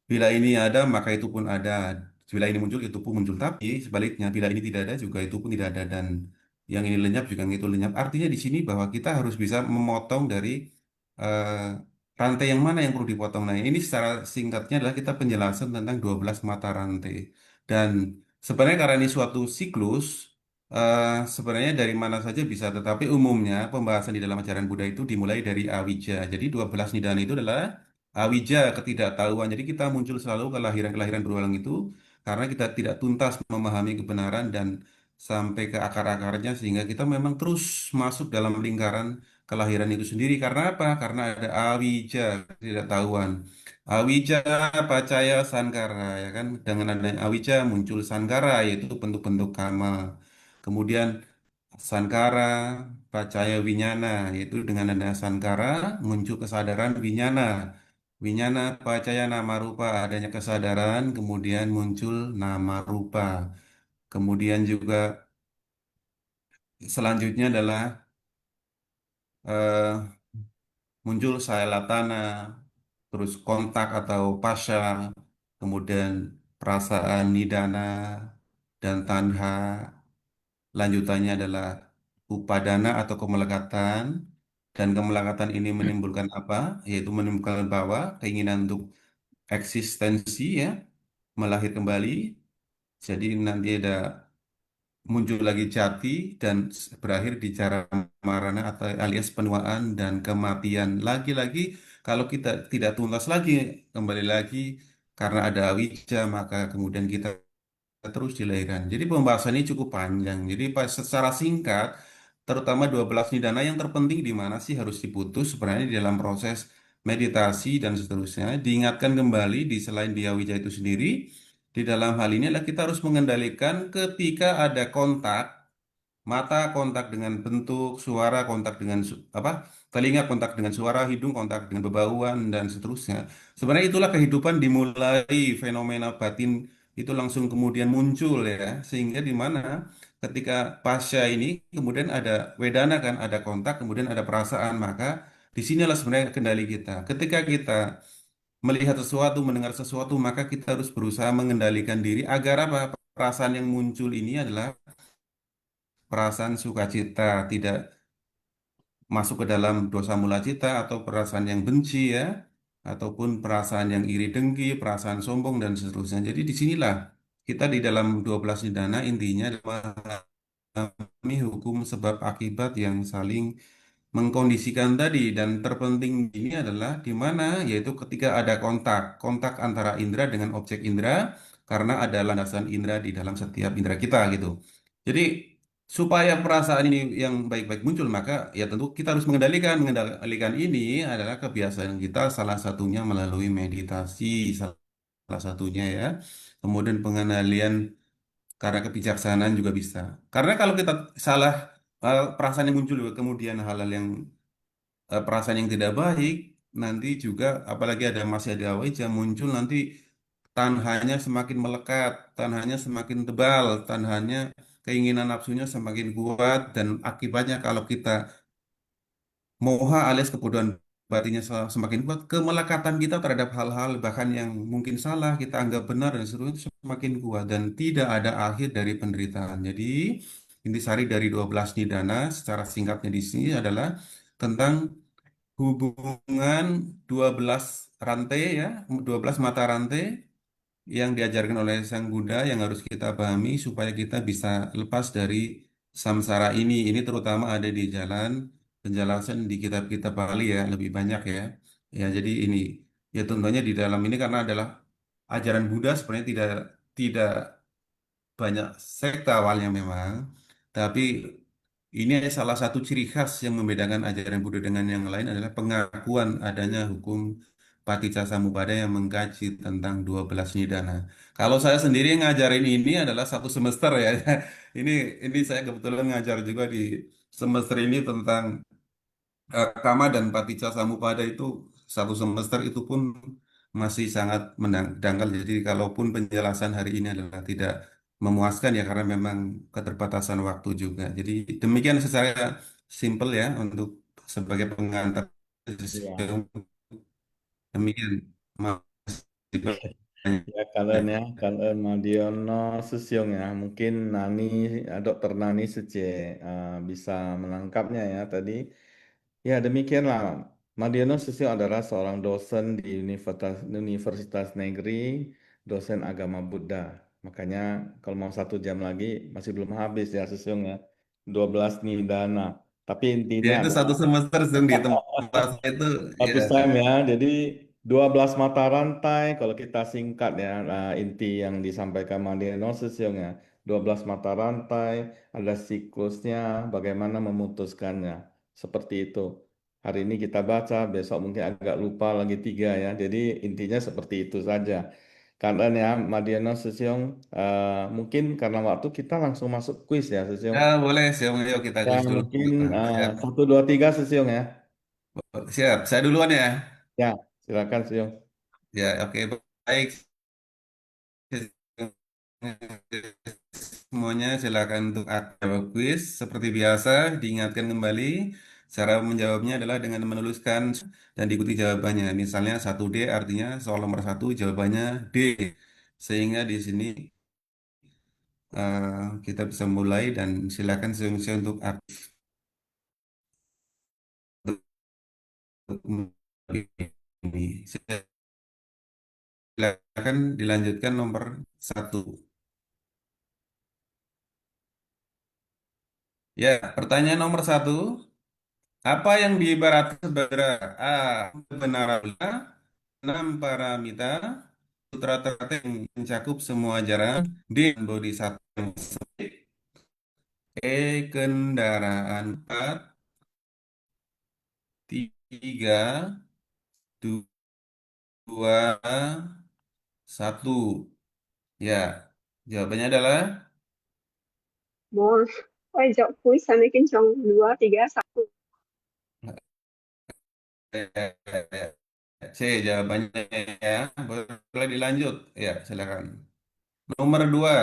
bila ini ada, maka itu pun ada. Bila ini muncul, itu pun muncul. Tapi sebaliknya, bila ini tidak ada, juga itu pun tidak ada. Dan yang ini lenyap, juga yang itu lenyap. Artinya di sini bahwa kita harus bisa memotong dari eh, rantai yang mana yang perlu dipotong. Nah, ini secara singkatnya adalah kita penjelasan tentang 12 mata rantai. Dan sebenarnya karena ini suatu siklus, sebenarnya dari mana saja bisa. Tetapi umumnya pembahasan di dalam ajaran Buddha itu dimulai dari awija. Jadi 12 nidana itu adalah awija, ketidaktahuan. Jadi kita muncul selalu kelahiran-kelahiran berulang itu karena kita tidak tuntas memahami kebenaran dan sampai ke akar-akarnya sehingga kita memang terus masuk dalam lingkaran kelahiran itu sendiri. Karena apa? Karena ada awija, ketidaktahuan. Awija, pacaya, sankara, ya kan? Dengan adanya awija muncul sankara, yaitu bentuk-bentuk karma. Kemudian sankara, pacaya winyana, yaitu dengan adanya sankara muncul kesadaran winyana. Winyana, pacaya, nama rupa, adanya kesadaran, kemudian muncul nama rupa. Kemudian juga selanjutnya adalah eh, muncul saelatana, terus kontak atau pasya, kemudian perasaan nidana dan tanha. Lanjutannya adalah upadana atau kemelekatan. Dan kemelekatan ini menimbulkan apa? Yaitu menimbulkan bahwa keinginan untuk eksistensi ya, melahir kembali. Jadi nanti ada muncul lagi jati dan berakhir di cara marana atau alias penuaan dan kematian. Lagi-lagi kalau kita tidak tuntas lagi kembali lagi karena ada awija maka kemudian kita terus dilahirkan. Jadi pembahasan ini cukup panjang. Jadi secara singkat terutama 12 nidana yang terpenting di mana sih harus diputus sebenarnya di dalam proses meditasi dan seterusnya, diingatkan kembali di selain di Awija itu sendiri, di dalam hal ini adalah kita harus mengendalikan ketika ada kontak mata kontak dengan bentuk, suara kontak dengan telinga kontak dengan suara, hidung kontak dengan bebauan dan seterusnya. Sebenarnya itulah kehidupan dimulai fenomena batin itu langsung kemudian muncul ya, sehingga di mana ketika pasca ini kemudian ada wedana kan, ada kontak, kemudian ada perasaan, maka disinilah sebenarnya kendali kita. Ketika kita melihat sesuatu, mendengar sesuatu, maka kita harus berusaha mengendalikan diri agar apa? Perasaan yang muncul ini adalah perasaan sukacita, tidak masuk ke dalam dosa mula cita atau perasaan yang benci ya, ataupun perasaan yang iri dengki, perasaan sombong dan seterusnya. Jadi disinilah kita di dalam 12 nidana intinya adalah memahami hukum sebab akibat yang saling mengkondisikan tadi dan terpenting ini adalah di mana yaitu ketika ada kontak antara indera dengan objek indera karena ada landasan indera di dalam setiap indera kita gitu. Jadi supaya perasaan ini yang baik-baik muncul maka ya tentu kita harus mengendalikan ini adalah kebiasaan kita salah satunya melalui meditasi salah satunya ya. Kemudian pengendalian karena kebijaksanaan juga bisa. Karena kalau kita salah perasaan yang muncul juga kemudian hal-hal yang perasaan yang tidak baik nanti juga apalagi masih ada awija muncul nanti tanhanya semakin melekat, tanhanya semakin tebal, tanhanya keinginan nafsunya semakin kuat dan akibatnya kalau kita moha alias kebodohan batinnya semakin kuat, kemelekatan kita terhadap hal-hal bahkan yang mungkin salah kita anggap benar dan seterusnya itu semakin kuat dan tidak ada akhir dari penderitaan. Jadi intisari dari 12 nidana secara singkatnya di sini adalah tentang hubungan 12 rantai ya, 12 mata rantai yang diajarkan oleh Sang Buddha yang harus kita pahami supaya kita bisa lepas dari samsara ini. Ini terutama ada di jalan penjelasan di kitab-kitab Bali ya, lebih banyak ya. Ya, jadi ini ya tentunya di dalam ini karena adalah ajaran Buddha sebenarnya tidak tidak banyak sekte awalnya memang, tapi ini adalah salah satu ciri khas yang membedakan ajaran Buddha dengan yang lain adalah pengakuan adanya hukum Paticcasamuppada yang mengkaji tentang 12 nidana. Kalau saya sendiri ngajarin ini adalah satu semester ya. Ini ini saya kebetulan ngajar juga di semester ini tentang Kama dan Paticcasamuppada itu satu semester itu pun masih sangat mendangkal. Jadi kalaupun penjelasan hari ini adalah tidak memuaskan ya karena memang keterbatasan waktu juga. Jadi demikian secara simpel ya untuk sebagai pengantar. Iya. Demikian. Makasih banyak. Ya, kalian ya, kalian Madiono Susyong ya, mungkin Dokter Nani Sece bisa menangkapnya ya tadi. Ya, demikianlah. Madiono Susyong adalah seorang dosen di Universitas Negeri, dosen agama Buddha. Makanya kalau mau 1 jam lagi masih belum habis ya Susyong ya, 12 nidana. Tapi Ya intinya itu adalah satu semester Zung, di tempat saya itu ya. satu sem ya, jadi 12 mata rantai kalau kita singkat ya, inti yang disampaikan Diagnosis ya, 12 mata rantai, ada siklusnya, bagaimana memutuskannya, seperti itu. Hari ini kita baca, besok mungkin agak lupa lagi 3 ya, jadi intinya seperti itu saja. Karena ya, Madiano Sesiong, mungkin karena waktu kita langsung masuk kuis ya Sesiong. Ya boleh Siung, yuk kita Ya kuis dulu. mungkin Siap. 1, 2, 3 Sesiong ya. Siap, saya duluan ya. Ya, silakan Sesiong. Ya, oke, baik. Semuanya silakan untuk jawab kuis. Seperti biasa, diingatkan kembali, cara menjawabnya adalah dengan menuliskan dan diikuti jawabannya. Misalnya 1D artinya soal nomor 1 jawabannya D. Sehingga di sini kita bisa mulai dan silakan semuanya untuk aktif. Ini. Silakan dilanjutkan nomor 1. Ya, pertanyaan nomor 1. Apa yang diibaratkan sebagai A. Kebenaran, 6 paramita, sutra teratai yang mencakup semua ajaran, D. Bodhisattva yang sempit, E. Kendaraan 4, 3, dua, satu. Ya, jawabannya adalah Một. Ôi dạo cuối sang đến kinh trong dua, tiga, satu. C jawabannya ya. Boleh dilanjut? Ya, silakan. Nomor dua.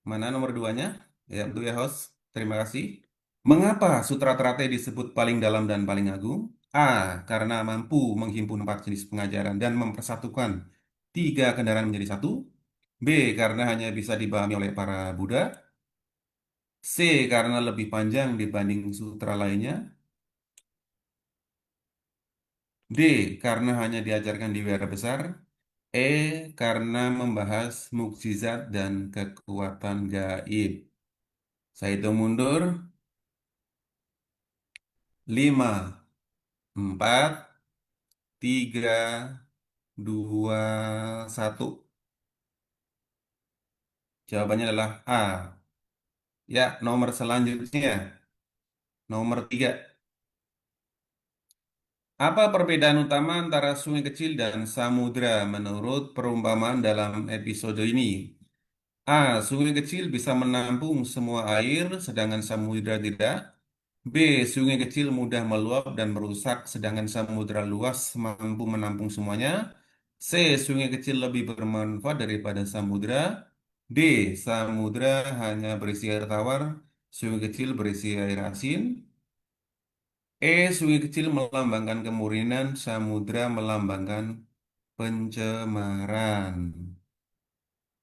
Mana nomor duanya? Ya, betul ya, host. Terima kasih. Mengapa Sutra Teratai disebut paling dalam dan paling agung? A. Karena mampu menghimpun empat jenis pengajaran dan mempersatukan tiga kendaraan menjadi satu. B. Karena hanya bisa dipahami oleh para Buddha. C. Karena lebih panjang dibanding sutra lainnya. D. Karena hanya diajarkan di wihara besar. E. Karena membahas mukjizat dan kekuatan gaib. Saya hitung mundur. 5, 4, 3, 2, 1. Jawabannya adalah A. Ya, nomor selanjutnya. Nomor 3. Apa perbedaan utama antara sungai kecil dan samudra menurut perumpamaan dalam episode ini? A. Sungai kecil bisa menampung semua air, sedangkan samudra tidak. B. Sungai kecil mudah meluap dan merusak, sedangkan samudra luas mampu menampung semuanya. C. Sungai kecil lebih bermanfaat daripada samudra. D. Samudra hanya berisi air tawar, sungai kecil berisi air asin. E. Sungai kecil melambangkan kemurnian, samudra melambangkan pencemaran.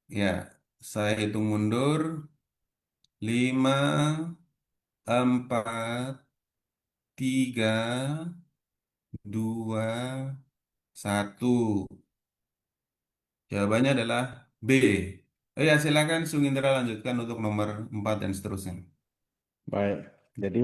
Ya, saya hitung mundur. 5, 4, 3, 2, 1. Jawabannya adalah B. Oh ya, silakan Sung Indra lanjutkan untuk nomor 4 dan seterusnya. Baik, jadi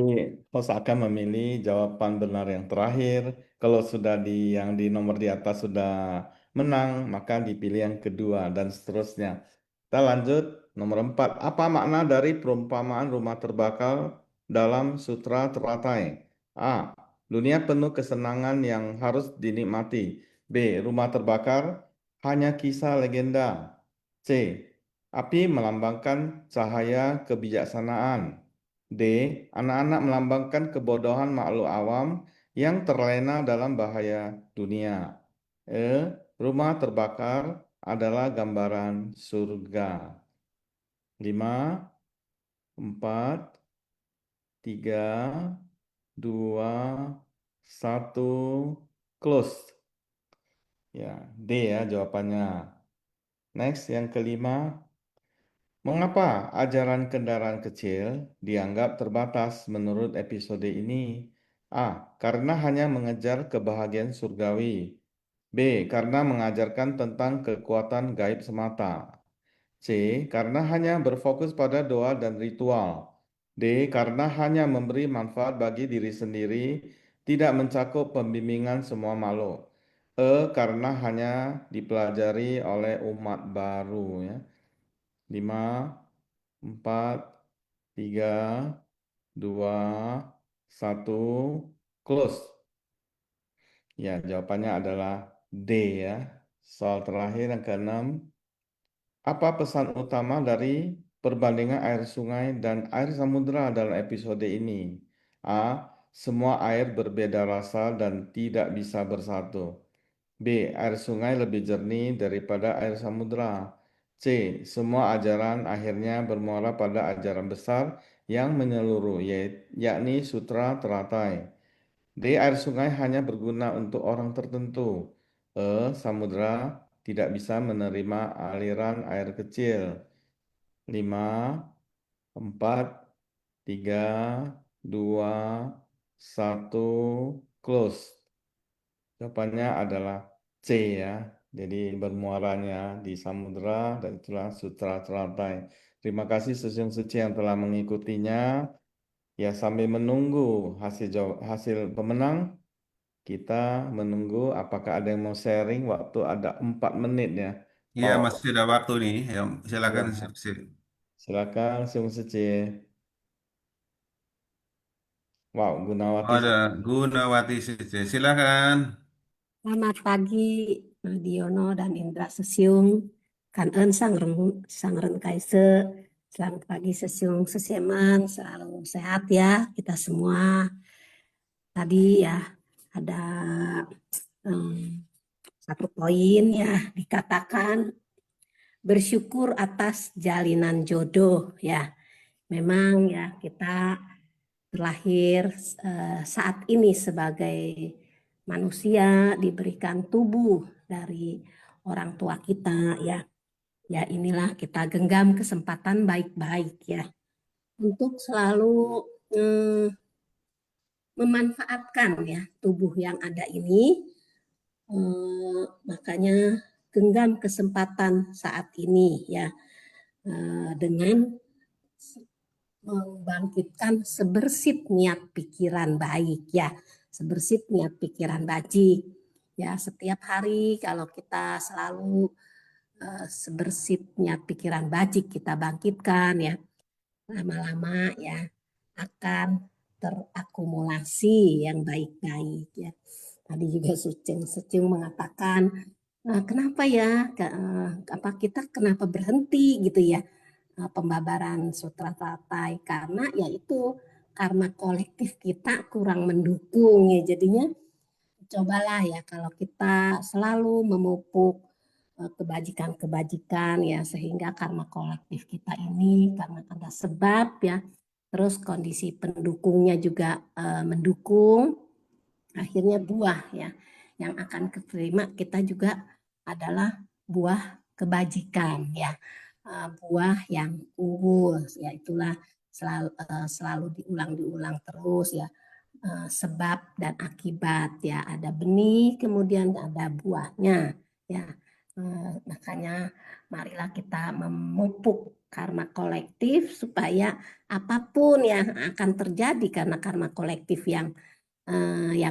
host akan memilih jawaban benar yang terakhir. Kalau sudah yang di nomor di atas sudah menang, maka dipilih yang kedua dan seterusnya. Kita lanjut nomor 4. Apa makna dari perumpamaan rumah terbakar dalam Sutra Teratai? A. Dunia penuh kesenangan yang harus dinikmati. B. Rumah terbakar hanya kisah legenda. C. Api melambangkan cahaya kebijaksanaan. D. Anak-anak melambangkan kebodohan makhluk awam yang terlena dalam bahaya dunia. E. Rumah terbakar adalah gambaran surga. 5, 4, 3, 2, 1, close. Ya, D ya jawabannya. Next, yang kelima. Mengapa ajaran kendaraan kecil dianggap terbatas menurut episode ini? A. Karena hanya mengejar kebahagiaan surgawi. B. Karena mengajarkan tentang kekuatan gaib semata. C. Karena hanya berfokus pada doa dan ritual. D. Karena hanya memberi manfaat bagi diri sendiri, tidak mencakup pembimbingan semua makhluk. E. Karena hanya dipelajari oleh umat baru ya. 5, 4, 3, 2, 1, close. Ya, jawabannya adalah D ya. Soal terakhir yang keenam. Apa pesan utama dari perbandingan air sungai dan air samudera dalam episode ini? A. Semua air berbeda rasa dan tidak bisa bersatu. B. Air sungai lebih jernih daripada air samudera. C. Semua ajaran akhirnya bermuara pada ajaran besar yang menyeluruh, yakni Sutra Teratai. D. Air sungai hanya berguna untuk orang tertentu. E. Samudera tidak bisa menerima aliran air kecil. 5, 4, 3, 2, 1, close. Jawabannya adalah C ya. Jadi bermuaranya di samudera dan itulah Sutra Teratai. Terima kasih Sesung Suci yang telah mengikutinya. Ya, sambil menunggu hasil pemenang, kita menunggu apakah ada yang mau sharing waktu ada 4 menit ya. Iya, Oh, masih ada waktu nih. Ya, silakan. ya. Sip, sip. Silakan Sesung Suci. Wow, Gunawati. Ada Gunawati Sece. Silakan. Selamat pagi, Madiono dan Indra Sesiung. Kan sang ren kaise. Selamat pagi Sesiung Seseman, selalu sehat ya kita semua. Tadi ya ada satu poin ya dikatakan bersyukur atas jalinan jodoh ya. Memang ya kita terlahir saat ini sebagai manusia diberikan tubuh dari orang tua kita ya. Ya inilah kita genggam kesempatan baik-baik ya untuk selalu memanfaatkan ya tubuh yang ada ini. Makanya genggam kesempatan saat ini ya dengan membangkitkan sebersit niat pikiran baik ya, sebersit niat pikiran baik ya. Setiap hari kalau kita selalu sebersit niat pikiran baik kita bangkitkan ya, lama-lama ya akan terakumulasi yang baik-baik ya. Tadi juga Secing mengatakan kenapa ya kita kenapa berhenti gitu ya pembabaran sutra tatai, karena yaitu karena kolektif kita kurang mendukung ya. Jadinya cobalah ya kalau kita selalu memupuk kebajikan-kebajikan ya, sehingga karena kolektif kita ini karena ada sebab ya, terus kondisi pendukungnya juga mendukung, akhirnya buah ya yang akan keterima kita juga adalah buah kebajikan ya. Buah yang unggul ya, itulah selalu diulang terus ya, sebab dan akibat ya, ada benih kemudian ada buahnya ya. Makanya marilah kita memupuk karma kolektif supaya apapun yang akan terjadi karena kolektif yang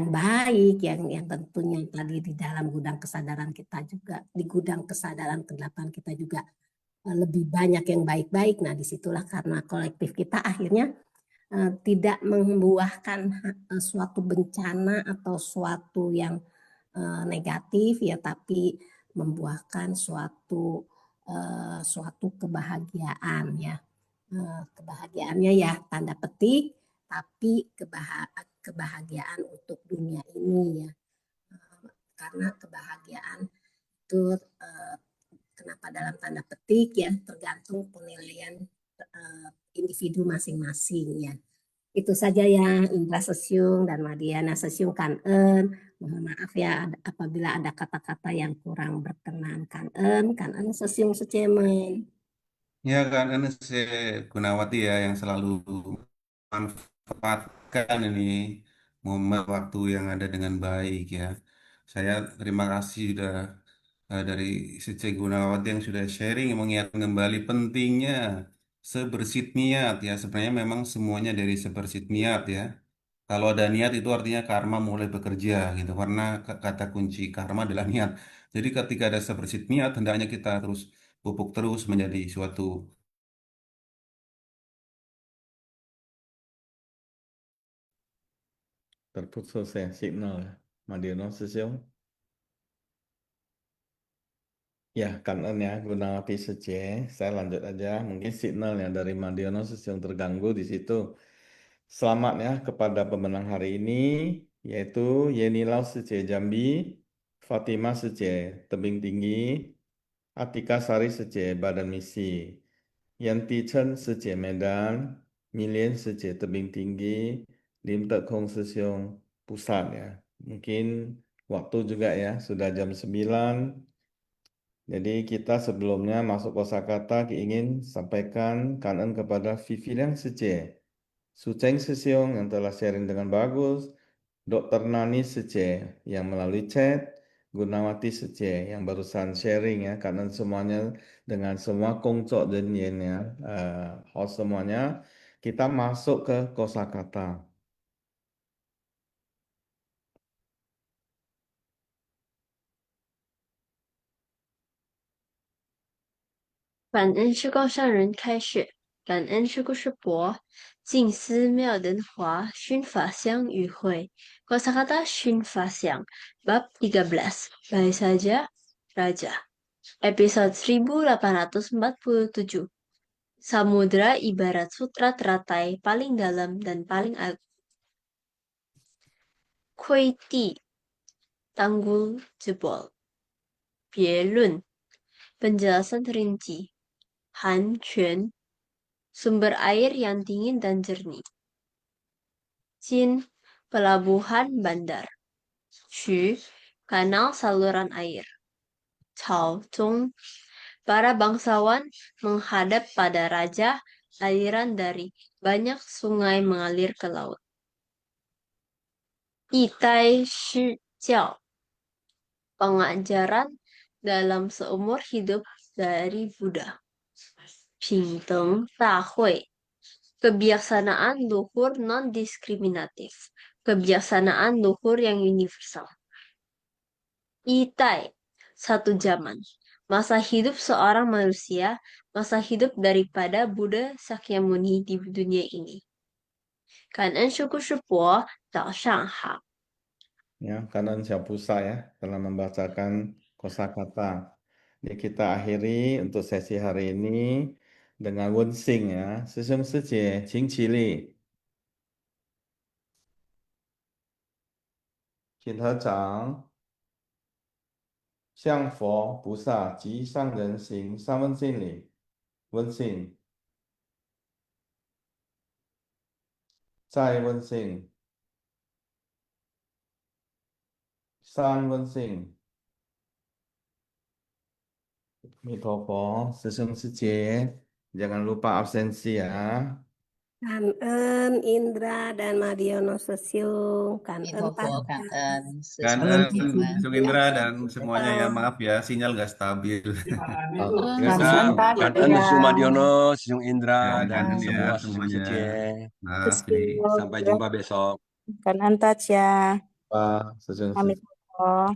baik yang tentunya tadi di dalam gudang kesadaran kita juga, di gudang kesadaran ke-8 kita juga lebih banyak yang baik-baik. Nah disitulah karena kolektif kita akhirnya tidak membuahkan suatu bencana atau suatu yang negatif ya, tapi membuahkan suatu kebahagiaan ya. Kebahagiaannya ya tanda petik, tapi kebahagiaan untuk dunia ini ya. Karena kebahagiaan itu kenapa dalam tanda petik ya, tergantung penilaian individu masing-masing ya. Itu saja ya Indra Sesiung dan Madiana Sesiung Kanen. Mohon maaf ya apabila ada kata-kata yang kurang berkenan. Kanen Sesiung Secemen. Ya kan, Gunawati ya yang selalu manfaatkan ini momen waktu yang ada dengan baik ya. Saya terima kasih sudah dari Sece Gunawati yang sudah sharing mengingatkan kembali pentingnya sebersit niat ya. Sebenarnya memang semuanya dari sebersit niat ya. Kalau ada niat itu artinya karma mulai bekerja gitu. Karena kata kunci karma adalah niat. Jadi ketika ada sebersit niat, hendaknya kita terus pupuk terus menjadi suatu. Terputus ya signal ya. Madiono Sesiung. Ya, karena ya Gunawati Sece, saya lanjut aja. Mungkin signalnya dari Madiono Sesiung terganggu di situ. Selamat ya kepada pemenang hari ini, yaitu Yeni Lau Sece Jambi, Fatima Sece Tebing Tinggi, Atika Sari Sece Badan Misi, Yanti Chen Sece Medan, Milian Sece Tebing Tinggi, Lim Tek Kong Sesiung Pusat ya. Mungkin waktu juga ya, sudah jam 9. Jadi kita sebelumnya masuk kosakata ingin sampaikan kanan kepada Vivian Sece, Suceng Sesiong yang telah sharing dengan bagus, Dr. Nani Sece yang melalui chat, Gunawati Sece yang barusan sharing ya, karena semuanya dengan semua kongcok dan yen ya, host semuanya, kita masuk ke kosakata. 感恩是高上人开始。感恩师姑师伯，静思妙灯华，熏法香与会。Kosakata Shin Fasyang, bab 13, Baik saja, Raja. Episode 1847. Samudra ibarat sutra teratai paling dalam dan paling agung. Kuiti, tanggul jebol. Bielun, penjelasan rinci. Han Quan, sumber air yang dingin dan jernih. Jin, pelabuhan bandar. Xu, kanal saluran air. Cao Zong, para bangsawan menghadap pada raja, aliran dari banyak sungai mengalir ke laut. Yitai Shi Jiao, pengajaran dalam seumur hidup dari Buddha. Pingteng Dahui, kebijaksanaan luhur non-diskriminatif, kebijaksanaan luhur yang universal. Yitai, satu zaman, masa hidup seorang manusia, masa hidup daripada Buddha Sakyamuni di dunia ini. Kanan syukur syukur, Daoshang Ha. Ya, kanan Syapusa ya telah membacakan kosakata. Jadi kita akhiri untuk sesi hari ini dengan Wensing ya. Sesung Sejie, Qing Qili. Qin He Zhang, 向佛菩萨及上人行三问心礼，问信，再问信，三问信。弥陀佛，师兄师姐，jangan lupa absensi ya. Kanen Indra dan Madiono Sesiung, kanen Info kangen Kanan semua. Sung Indra dan semuanya ya, maaf ya, sinyal nggak stabil. Kanan Sumadiono, Sung Indra, dan Kanan ya semua semuanya. semuanya. Maaf nih. Sampai jumpa besok. Kanan Tasya. Pak, sesung Pamit po.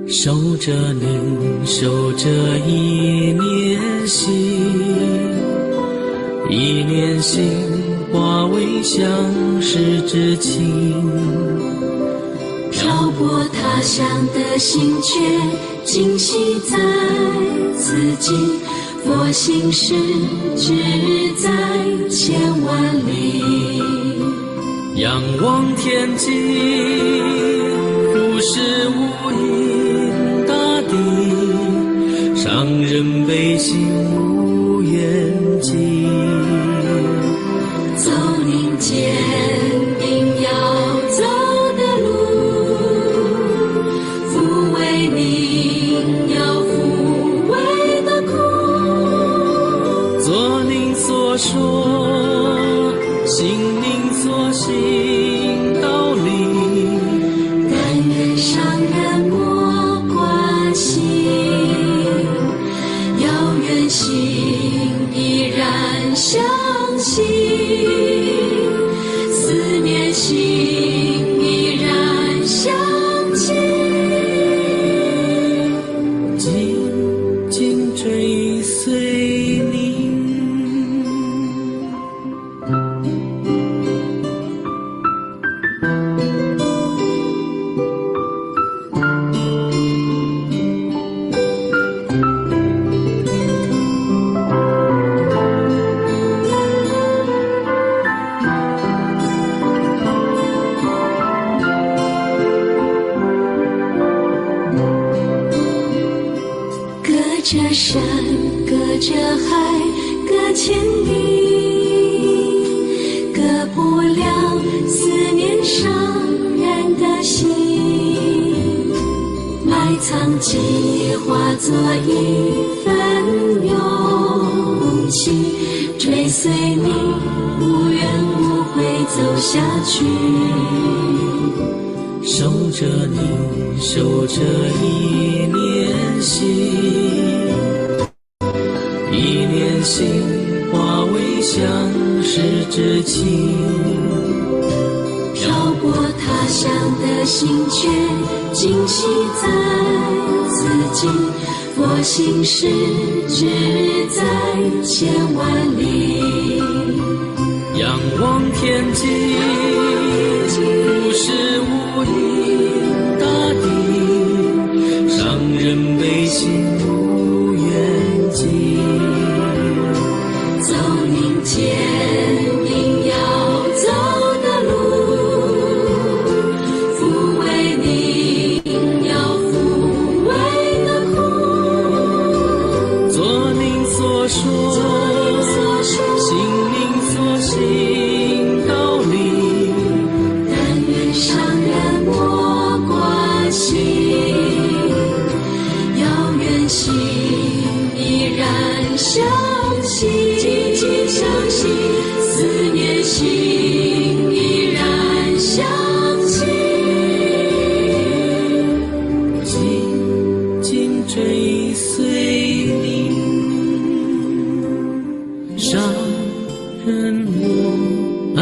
守着灵，守着一念心，一念心化为相识之情。漂泊他乡的心却今夕在此境，佛心事只在千万里。仰望天际，俯视无垠大地，上人悲心无远近。走您坚定要走的路，抚慰您要抚慰的苦。做您所说，行您所行道理。但愿上人莫关心，遥远心依然相信，思念心依然相近。紧紧追随您。将记忆化作一份勇气，追随你无怨无悔走下去。守着你，守着一念心，一念心化为相识之情。漂泊他乡的心却今夕在此境，佛心事只在千万里。仰望天际，不是无垠大地，上人悲心无远近。走您坚定要走的路，抚慰您要抚慰的苦。做您所说，行您所行道理。但愿上人莫挂心，要愿心依然相信，相信思念心依然相信，紧紧追随你。上人我爱